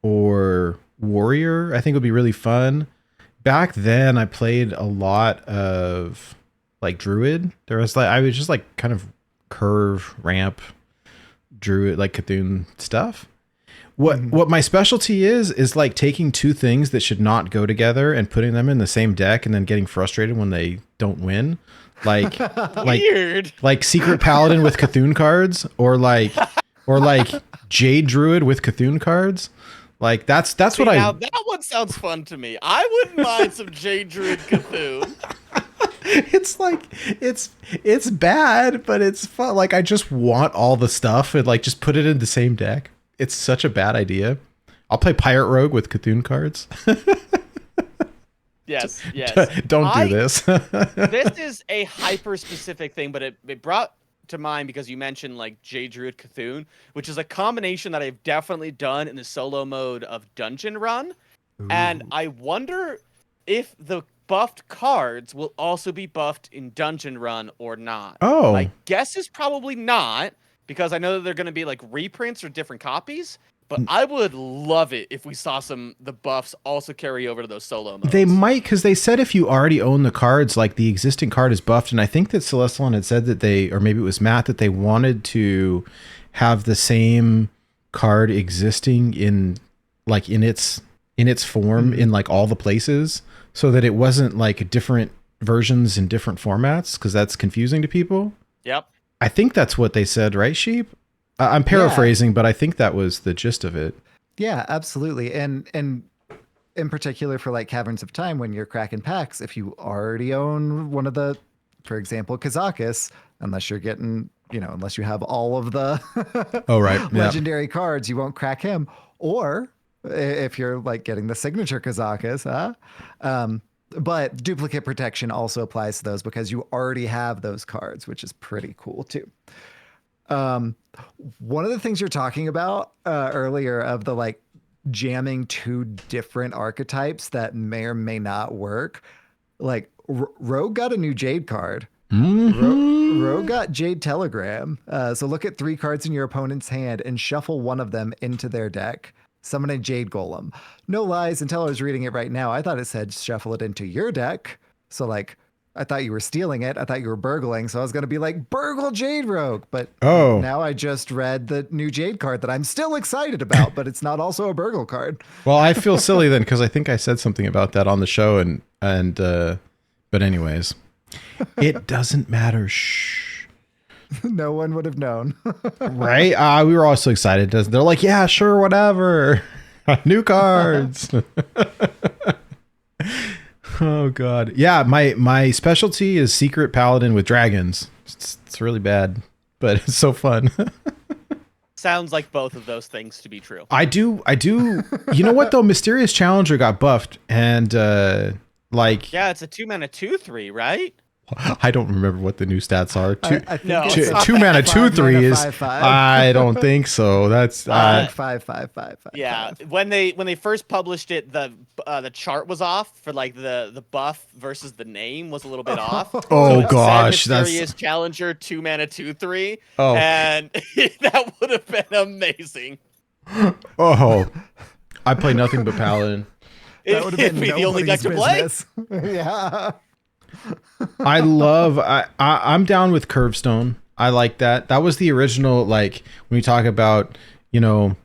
or Warrior I think would be really fun. Back then I played a lot of like Druid. I was just like kind of curve ramp Druid, like Cthulhu stuff. What my specialty is like taking two things that should not go together and putting them in the same deck and then getting frustrated when they don't win. Like Weird. Like Secret Paladin with Cthulhu cards, or like Jade Druid with Cthulhu cards. Like that's what now that one sounds fun to me. I wouldn't mind some Jade Druid Cthulhu. It's like it's bad, but it's fun. Like, I just want all the stuff and like just put it in the same deck. It's such a bad idea. I'll play Pirate Rogue with Cthulhu cards. Yes. Don't do this. This is a hyper specific thing, but it brought to mind because you mentioned like Jade Druid Cthulhu, which is a combination that I've definitely done in the solo mode of Dungeon Run. Ooh. And I wonder if the buffed cards will also be buffed in Dungeon Run or not. Oh. My guess is probably not, because I know that they're going to be like reprints or different copies. But I would love it if we saw the buffs also carry over to those solo modes. They might, because they said if you already own the cards, like the existing card is buffed. And I think that Celestalon had said that or maybe it was Matt, that they wanted to have the same card existing in its form in like all the places, so that it wasn't like different versions in different formats, because that's confusing to people. Yep. I think that's what they said, right, Sheep? I'm paraphrasing, but I think that was the gist of it. Yeah, absolutely. And in particular for like Caverns of Time, when you're cracking packs, if you already own one of the, for example, Kazakus, unless you're getting, unless you have all of the legendary cards, you won't crack him. Or if you're like getting the signature Kazakus, but duplicate protection also applies to those because you already have those cards, which is pretty cool too. One of the things you're talking about earlier of the like jamming two different archetypes that may or may not work, like Rogue got a new Jade card. Mm-hmm. Rogue got Jade Telegram. So look at 3 cards in your opponent's hand and shuffle one of them into their deck. Summon a Jade Golem. No lies, until I was reading it right now, I thought it said shuffle it into your deck. So like, I thought you were stealing it. I thought you were burgling. So I was going to be like, burgle Jade Rogue. But now I just read the new Jade card that I'm still excited about, but it's not also a burgle card. Well, I feel silly then, because I think I said something about that on the show. But anyways, it doesn't matter. Shh. No one would have known. Right? We were all so excited. They're like, yeah, sure, whatever. New cards. Oh God. Yeah, my specialty is Secret Paladin with dragons. It's really bad, but it's so fun. Sounds like both of those things to be true. I do. You know what though? Mysterious Challenger got buffed, and yeah, it's a 2-mana 2/3, right? I don't remember what the new stats are. I think No, it's it's a not Two mana, 5 2/3 mana, is. 5/5. I don't think so. That's Like 5/5/5/5. Yeah, when they first published it, the chart was off for like the buff versus the name was a little bit off. Oh, So it gosh, said that's- Mysterious Challenger 2 mana 2/3. Oh. And that would have been amazing. oh, I play nothing but Paladin. That would have It'd been be the only deck nobody's to play. business. Yeah. I'm down with Curvestone. I like that. That was the original, like, when we talk about, you know,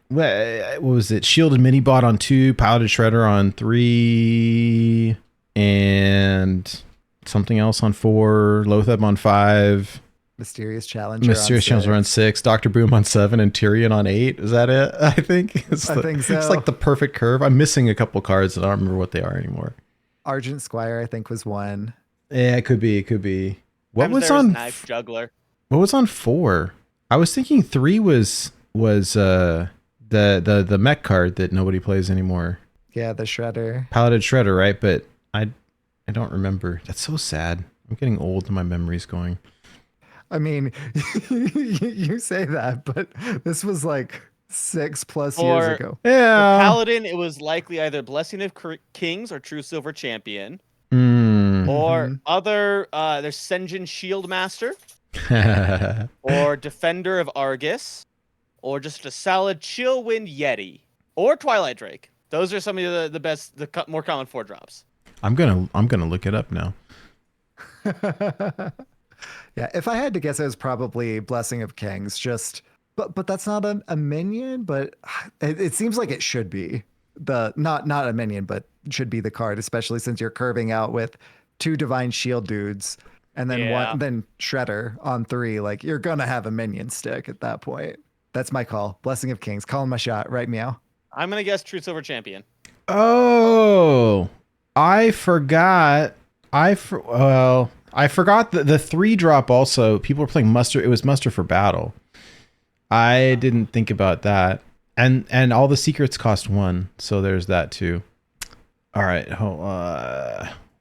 what was it? Shielded Mini Bot on 2, Paladin Shredder on 3, and something else on 4, Loatheb on 5, Mysterious Challenger. Mysterious Challenger on 6, Dr. Boom on 7, and Tyrion on 8. Is that it? I think. I think so. It's like the perfect curve. I'm missing a couple cards and I don't remember what they are anymore. Argent Squire, I think, was one. Yeah, it could be. It could be. What Sometimes was there on Knife Juggler? What was on 4? I was thinking 3 was the mech card that nobody plays anymore. Yeah, the Shredder. Paladin Shredder, right? But I don't remember. That's so sad. I'm getting old and my memory's going. I mean, you say that, but this was like 6+ years For- ago. For Yeah. Paladin, it was likely either Blessing of Kings or True Silver Champion. Mm. Or other, there's Senjin Shieldmaster, or Defender of Argus, or just a solid Chillwind Yeti, or Twilight Drake. Those are some of the best, more common 4-drops. I'm gonna look it up now. Yeah, if I had to guess, it was probably Blessing of Kings. But that's not a minion. But it seems like it should be not a minion, but should be the card, especially since you're curving out with 2 Divine Shield dudes and then then Shredder on 3. Like, you're gonna have a minion stick at that point. That's my call. Blessing of Kings, calling my shot. Right, meow. I'm gonna guess True Silver Champion. Oh, I forgot. I forgot the 3-drop also. People were playing Muster. It was Muster for Battle. I didn't think about that. And all the secrets cost 1, so there's that too. All right.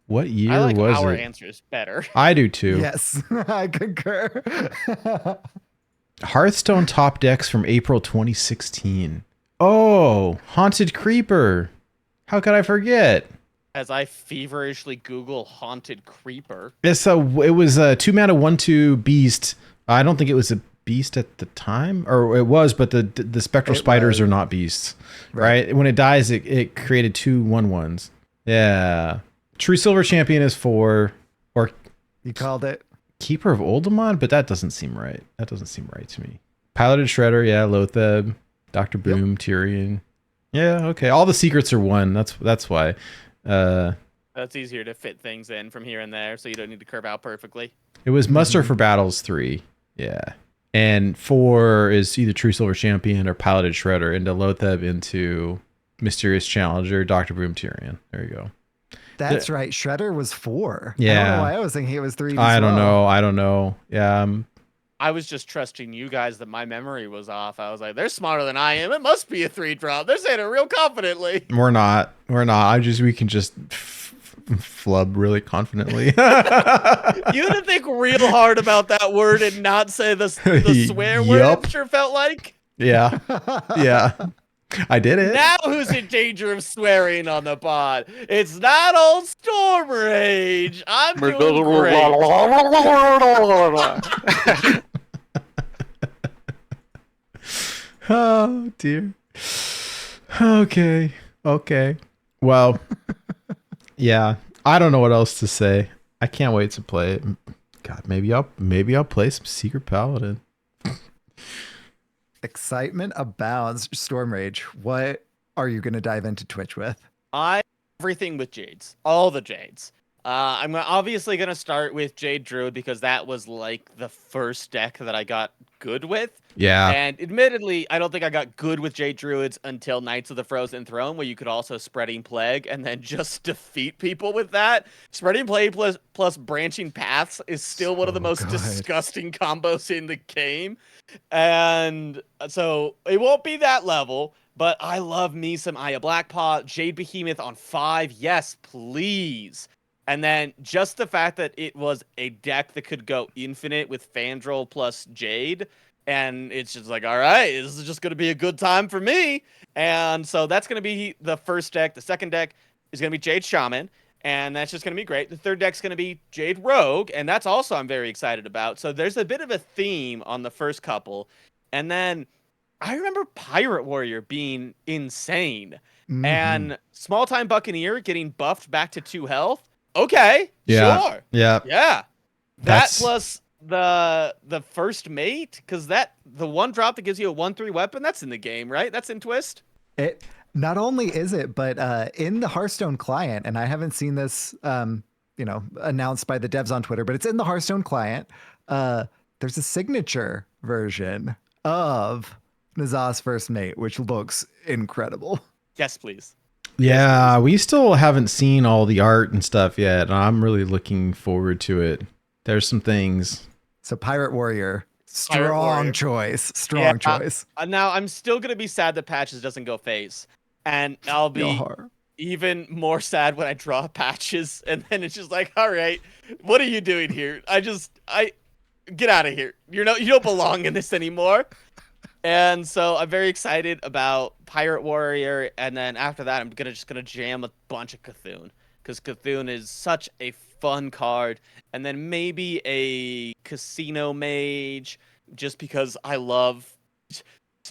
What year I like was our it? answers better. I do too. Yes, I concur. Hearthstone top decks from April 2016. Oh, Haunted Creeper. How could I forget? As I feverishly Google Haunted Creeper. It was a 2 mana 1/2 beast. I don't think it was a beast at the time, or it was, but the spectral spiders are not beasts, right? When it dies, it created 2 1/1s. Yeah. True Silver Champion is 4, or You called it. Keeper of Oldemon, but that doesn't seem right. That doesn't seem right to me. Piloted Shredder, yeah, Loatheb, Dr. Boom, Tyrion. Yeah, okay. All the secrets are 1. That's why. That's easier to fit things in from here and there, so you don't need to curve out perfectly. It was Muster for Battles 3. Yeah. And 4 is either True Silver Champion or Piloted Shredder, into Loatheb, into Mysterious Challenger, Dr. Boom, Tyrion. There you go. That's right. Shredder was 4. I Yeah. don't know why I was thinking it was 3. I don't know. Yeah. I was just trusting you guys that my memory was off. I was like, they're smarter than I am. It must be a 3-drop. They're saying it real confidently. We're not. We can just flub really confidently. You had to think real hard about that word and not say the swear word, Yup. it sure felt like. Yeah. Yeah. I did it. Now who's in danger of swearing on the pod? It's not old Stormraige. I'm doing great. Oh dear. Okay. Well, yeah. I don't know what else to say. I can't wait to play it. God, maybe I'll play some Secret Paladin. Excitement abounds. Stormrage, what are you going to dive into Twitch with? Everything with Jades. All the Jades. I'm obviously going to start with Jade Druid because that was like the first deck that I got good with. Yeah. And admittedly, I don't think I got good with Jade Druids until Knights of the Frozen Throne, where you could also Spreading Plague and then just defeat people with that. Spreading Plague plus Branching Paths is still one of the most disgusting combos in the game. And so it won't be that level, but I love me some Aya Blackpaw, Jade Behemoth on 5. Yes, please. And then just the fact that it was a deck that could go infinite with Fandral plus Jade, and it's just like, all right, this is just going to be a good time for me. And so that's going to be the first deck. The second deck is going to be Jade Shaman, and that's just going to be great. The third deck's going to be Jade Rogue, and that's also I'm very excited about. So there's a bit of a theme on the first couple. And then I remember Pirate Warrior being insane. Mhm. And Small Time Buccaneer getting buffed back to 2 health. Okay, Yeah. sure. Yeah. Yeah. That's- That plus the first mate, because the one drop that gives you a 1/3 weapon, that's in the game, right? That's in Twist. It not only is it, but in the Hearthstone client, and I haven't seen this, announced by the devs on Twitter, but it's in the Hearthstone client. There's a signature version of Nazah's first mate, which looks incredible. Yes, please. Yeah, we still haven't seen all the art and stuff yet. And I'm really looking forward to it. There's some things. So Pirate Warrior, strong choice. Now I'm still gonna be sad that Patches doesn't go phase, and I'll be even more sad when I draw Patches, and then it's just like, all right, what are you doing here? I get out of here. You don't belong in this anymore. And so I'm very excited about Pirate Warrior, and then after that, I'm just gonna jam a bunch of Cthulhu, because Cthulhu is such a fun card, and then maybe a Casino Mage, just because I love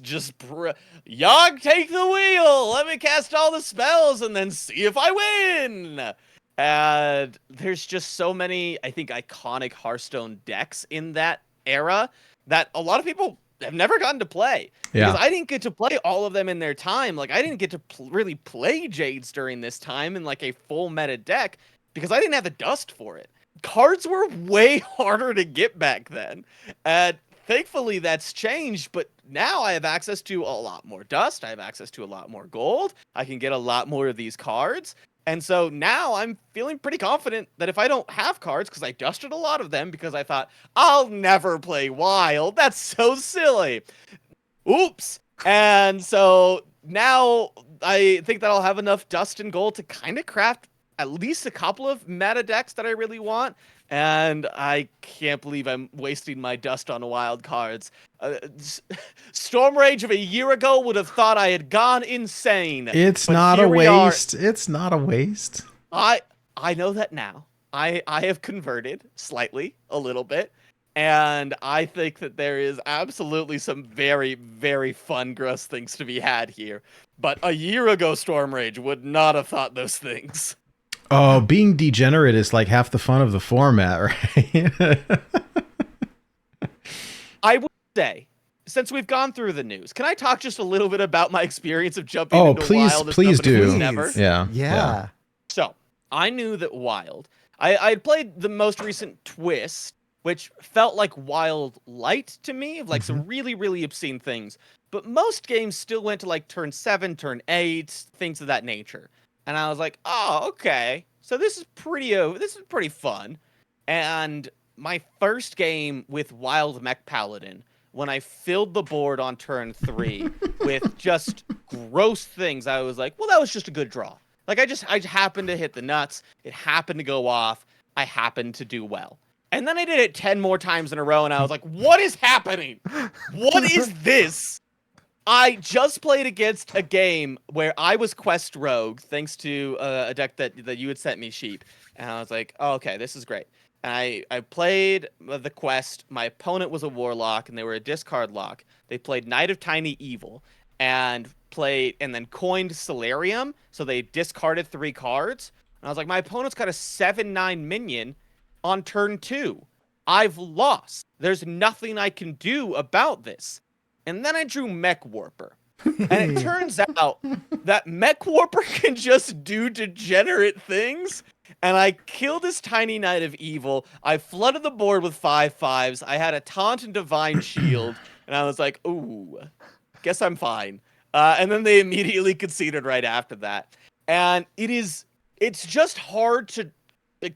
Yogg, take the wheel. Let me cast all the spells, and then see if I win. And there's just so many, I think, iconic Hearthstone decks in that era that a lot of people have never gotten to play. Yeah. Because I didn't get to play all of them in their time. Like, I didn't get to really play Jades during this time in, like, a full meta deck because I didn't have the dust for it. Cards were way harder to get back then. And thankfully, that's changed, but now I have access to a lot more dust. I have access to a lot more gold. I can get a lot more of these cards. And so now I'm feeling pretty confident that if I don't have cards, because I dusted a lot of them because I thought, I'll never play Wild. That's so silly. Oops. And so now I think that I'll have enough dust and gold to kind of craft at least a couple of meta decks that I really want. And I can't believe I'm wasting my dust on wild cards. Stormraige of a year ago would have thought I had gone insane. It's not a waste. It's not a waste. I know that now. I have converted slightly, a little bit. And I think that there is absolutely some very, very fun, gross things to be had here. But a year ago, Stormraige would not have thought those things. Oh, being degenerate is like half the fun of the format, right? I would say, since we've gone through the news, can I talk just a little bit about my experience of jumping into Wild? Please do. Never? Yeah. So, I knew that Wild, I had played the most recent Twist, which felt like Wild Light to me, of like some really, really obscene things. But most games still went to like turn 7, turn 8, things of that nature. And I was like, oh, okay. So this is pretty fun. And my first game with Wild Mech Paladin, when I filled the board on turn 3 with just gross things, I was like, well, that was just a good draw. Like I happened to hit the nuts. It happened to go off. I happened to do well. And then I did it 10 more times in a row, and I was like, what is happening? What is this? I just played against a game where I was Quest Rogue, thanks to a deck that you had sent me, Sheep. And I was like, oh, okay, this is great. And I played the Quest. My opponent was a Warlock, and they were a discard lock. They played Knight of Tiny Evil, and then coined Solarium, so they discarded 3 cards. And I was like, my opponent's got a 7/9 minion on turn 2. I've lost. There's nothing I can do about this. And then I drew Mech Warper. And it turns out that Mech Warper can just do degenerate things. And I killed this tiny Knight of Evil. I flooded the board with 5/5s. I had a Taunt and Divine Shield. And I was like, ooh, guess I'm fine. And then they immediately conceded right after that. And it's just hard to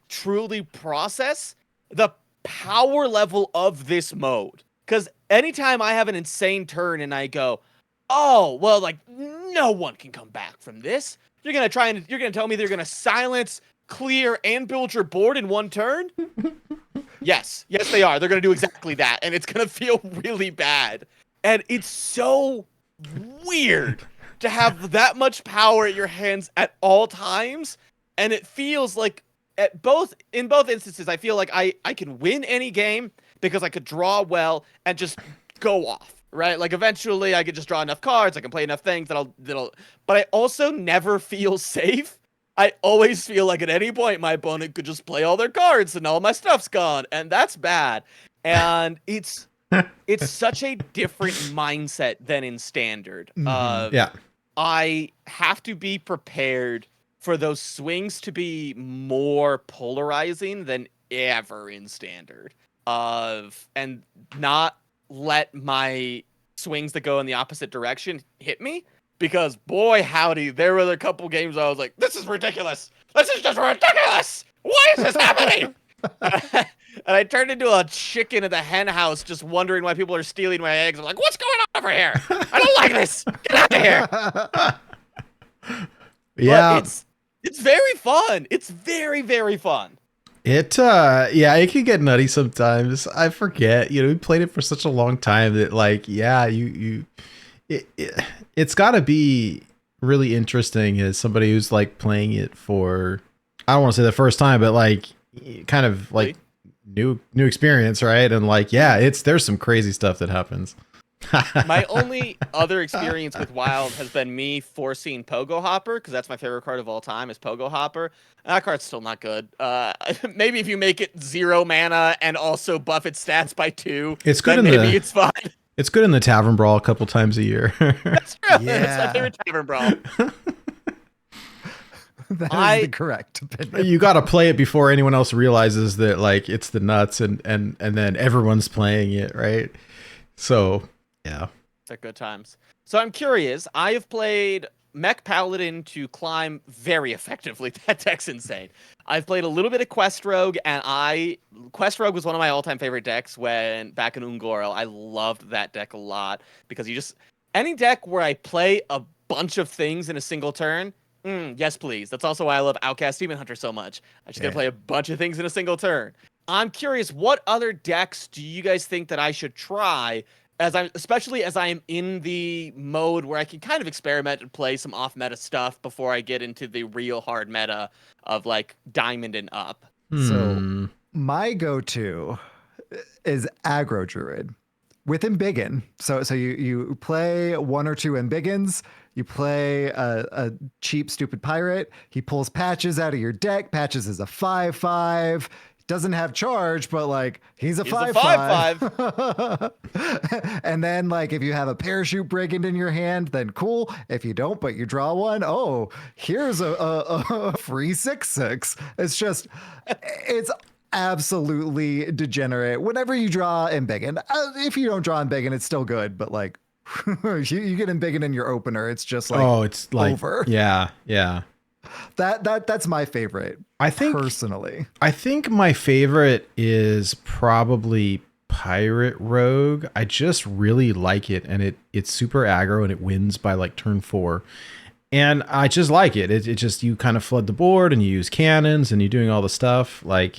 truly process the power level of this mode. Because anytime I have an insane turn and I go, oh, well, like, no one can come back from this. You're going to tell me they're going to silence clear and build your board in one turn? Yes, they are. They're going to do exactly that, and it's going to feel really bad. And it's so weird to have that much power at your hands at all times, and it feels like in both instances, I feel like I can win any game because I could draw well and just go off, right? Like eventually I could just draw enough cards, I can play enough things that'll but I also never feel safe. I always feel like at any point my opponent could just play all their cards and all my stuff's gone, and that's bad. And it's such a different mindset than in standard. Yeah. I have to be prepared for those swings to be more polarizing than ever in standard. And not let my swings that go in the opposite direction hit me. Because boy howdy, there were a couple games I was like, this is ridiculous. This is just ridiculous. Why is this happening? And I turned into a chicken at the hen house just wondering why people are stealing my eggs. I'm like, what's going on over here? I don't like this. Get out of here. Yeah. But it's very fun. It's very, very fun. It can get nutty sometimes. I forget. We played it for such a long time that it's got to be really interesting as somebody who's like playing it for, I don't want to say the first time, but like kind of like new experience, right? And like, there's some crazy stuff that happens. My only other experience with Wild has been me forcing Pogo Hopper, because that's my favorite card of all time is Pogo Hopper. That card's still not good. Maybe if you make it 0 mana and also buff its stats by 2, it's good. Maybe it's fine. It's good in the Tavern Brawl a couple times a year. That's true. Yeah. That's my favorite Tavern Brawl. That is the correct opinion. You got to play it before anyone else realizes that like it's the nuts, and then everyone's playing it, right? So yeah, they're good times. So I'm curious. I have played Mech Paladin to climb very effectively. That deck's insane. I've played a little bit of Quest Rogue, and Quest Rogue was one of my all-time favorite decks when back in Ungorel. I loved that deck a lot because any deck where I play a bunch of things in a single turn. Yes, please. That's also why I love Outcast Demon Hunter so much. I just gotta play a bunch of things in a single turn. I'm curious, what other decks do you guys think that I should try, especially as I am in the mode where I can kind of experiment and play some off-meta stuff before I get into the real hard meta of like Diamond and up? So my go-to is Aggro Druid with Embiggen. So you play 1 or 2 Embiggins. You play a cheap, stupid pirate. He pulls Patches out of your deck. Patches is a 5/5. Doesn't have charge, but like he's a 5/5. And then like if you have a Parachute Brigand in your hand, then cool. If you don't, but you draw one, oh, here's a free 6/6. It's absolutely degenerate. Whenever you draw Embiggen, if you don't draw Embiggen, it's still good, but like you get Embiggen in your opener, it's just like it's like over. Yeah. That's my favorite. I think personally, my favorite is probably Pirate Rogue. I just really like it, and it's super aggro, and it wins by like turn 4. And I just like it. It just, you kind of flood the board and you use cannons and you're doing all the stuff. Like,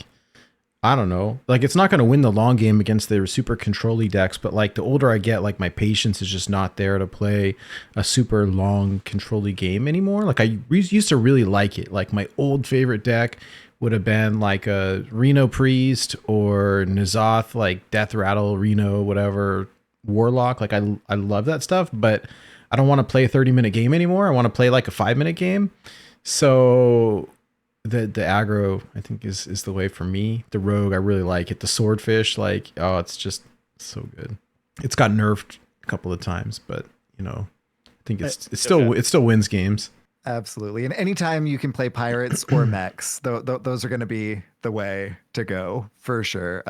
I don't know. Like, it's not going to win the long game against the super control-y decks, but like the older I get, like my patience is just not there to play a super long control-y game anymore. Like I used to really like it. Like my old favorite deck would have been like a Reno Priest or N'Zoth, like Death Rattle, Reno, whatever, Warlock. Like I love that stuff, but I don't want to play a 30-minute game anymore. I want to play like a 5-minute game. So the aggro, I think, is the way for me. The Rogue, I really like it. The Swordfish, like, oh, it's just so good. It's got nerfed a couple of times, but you know, I think it still wins games. Absolutely. And anytime you can play pirates or mechs, those are going to be the way to go for sure.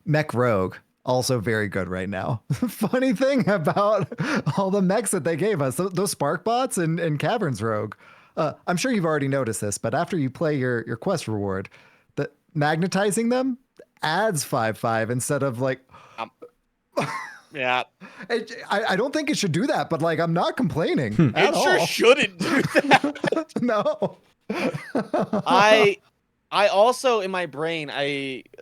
Mech Rogue, also very good right now. Funny thing about all the mechs that they gave us, those Spark Bots and Caverns Rogue. I'm sure you've already noticed this, but after you play your quest reward, the magnetizing them adds 5/5 instead of like... Yeah. I don't think it should do that, but like I'm not complaining at it sure all. shouldn't do that. No. I also in my brain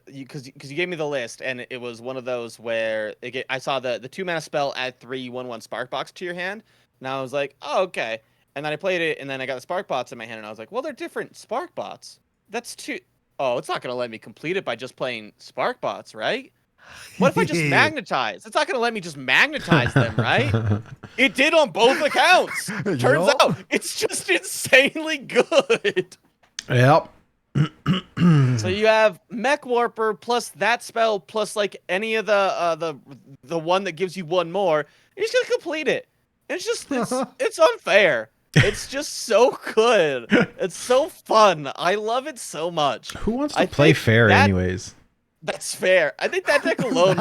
because you gave me the list and it was one of those where I saw the 2-mana spell add 3/1/1 spark box to your hand, and I was like, oh okay, and then I played it and then I got the spark bots in my hand and I was like, well they're different spark bots. That's too. Oh, it's not gonna let me complete it by just playing spark bots, right? What if I just magnetize? It's not gonna let me just magnetize them, right? It did on both accounts. Turns out it's just insanely good. Yep. So you have Mech Warper plus that spell plus like any of the one that gives you one more. You're just gonna complete it. It's unfair. It's just so good. It's so fun. I love it so much. Who wants to play fair anyways? That's fair. I think that deck alone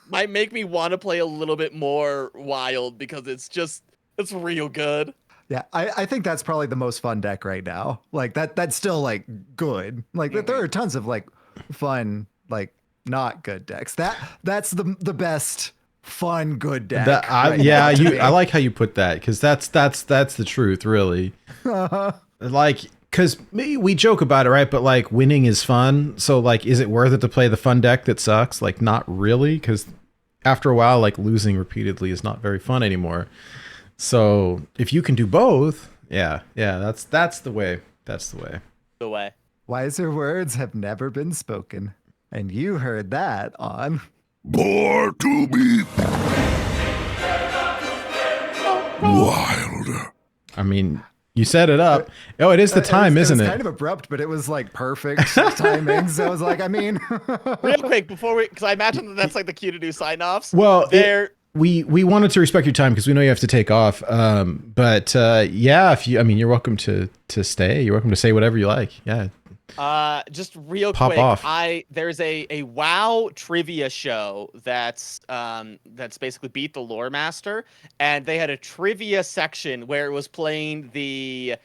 might make me want to play a little bit more wild because it's real good. Yeah, I think that's probably the most fun deck right now. Like that's still like good. Like there are tons of like fun, like not good decks. That's the best fun good deck. I like how you put that because that's the truth, really. Like, because we joke about it, right? But like winning is fun. So like, is it worth it to play the fun deck that sucks? Like, not really, because after a while, like losing repeatedly is not very fun anymore. So if you can do both, yeah, that's the way. That's the way. The way. Wiser words have never been spoken, and you heard that on Born to be wild. I mean, you set it up. Oh, it is the time, isn't it? It was kind of abrupt, but it was like perfect timing. So I was like, I mean, real quick because I imagine that's like the cue to do sign-offs. Well, we wanted to respect your time because we know you have to take off. But yeah, you're welcome to stay. You're welcome to say whatever you like. Yeah. Just real Pop quick, off. there's a WoW trivia show that's basically Beat the Lore Master, and they had a trivia section where it was playing the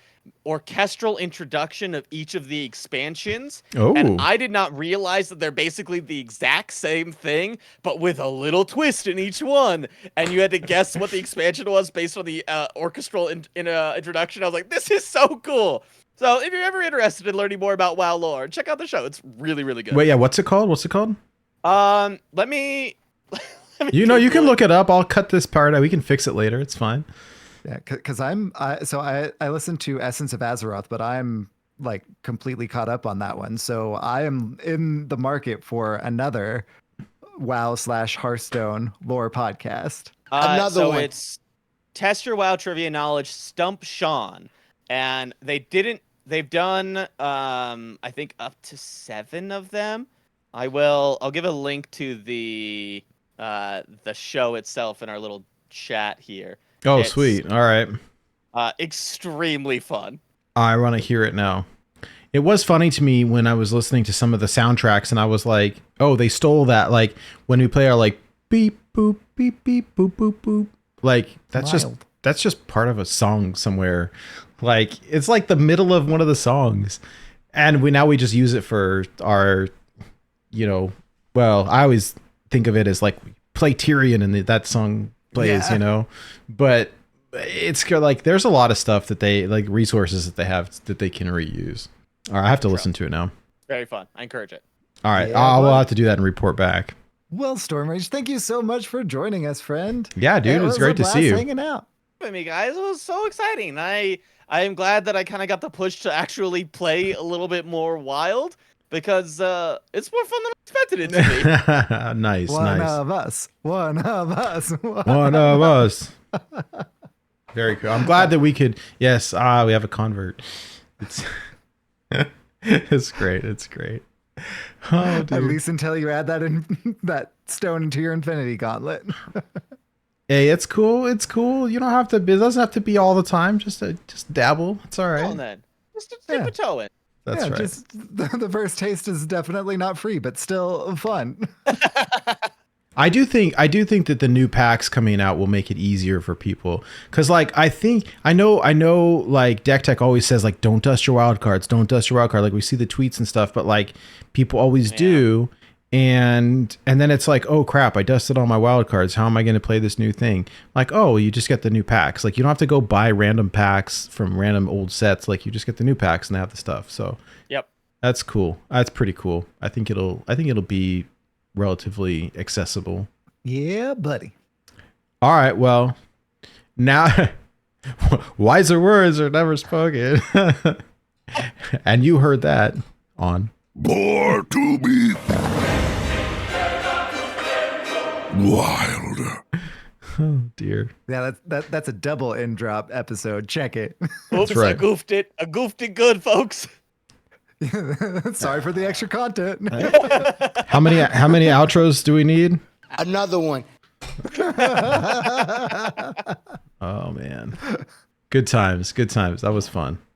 orchestral introduction of each of the expansions. Oh. And I did not realize that they're basically the exact same thing, but with a little twist in each one. And you had to guess what the expansion was based on the orchestral introduction. I was like, this is so cool. So if you're ever interested in learning more about WoW lore, check out the show. It's really, really good. Wait, yeah, what's it called? Let me you can look it up. I'll cut this part out. We can fix it later. It's fine. yeah, because I listened to Essence of Azeroth, but I'm like completely caught up on that one. So I am in the market for another WoW/Hearthstone lore podcast. Another one. It's Test Your WoW Trivia Knowledge, Stump Sean. And they've done, I think up to 7 of them. I'll give a link to the show itself in our little chat here. Oh, sweet. All right. Extremely fun. I want to hear it now. It was funny to me when I was listening to some of the soundtracks and I was like, oh, they stole that. Like when we play our like beep, boop, beep, beep, boop, boop, boop. Like that's just part of a song somewhere. Like it's like the middle of one of the songs, and we just use it for our, well, I always think of it as like we play Tyrion and that song plays, but it's like there's a lot of stuff that they like resources that they have that they can reuse. All right, I have to listen to it now. Very fun. I encourage it. All right, I'll have to do that and report back. Well, Stormraige, thank you so much for joining us, friend. Yeah, dude, it was great to see you. Hanging out with me, guys. It was so exciting. I am glad that I kind of got the push to actually play a little bit more wild because it's more fun than I expected it to be. Nice. One of us. One of us. One of us. Very cool. I'm glad that we could. Yes. We have a convert. It's great. It's great. Oh, dude. At least until you add that stone into your infinity gauntlet. Hey, it's cool. It's cool. You don't have to. It doesn't have to be all the time. Just dabble. It's all right. Well, then, just dip a toe in. That's right. Just the first taste is definitely not free, but still fun. I do think that the new packs coming out will make it easier for people. Cause like I know like Deck Tech always says like don't dust your wild cards, don't dust your wild card. Like we see the tweets and stuff, but like people always do. And then it's like, oh crap, I dusted all my wild cards. How am I going to play this new thing? Like, oh, you just get the new packs. Like you don't have to go buy random packs from random old sets. Like you just get the new packs and they have the stuff. So yep, That's cool. That's pretty cool. I think it'll be relatively accessible. Yeah, buddy. All right. Well, now wiser words are never spoken. And you heard that on Born to be wild. oh dear. Yeah, that's a double in drop episode. Check it. Oops, right. I goofed it. I goofed it good, folks. Sorry for the extra content. How many outros do we need? Another one. Oh man. Good times. That was fun.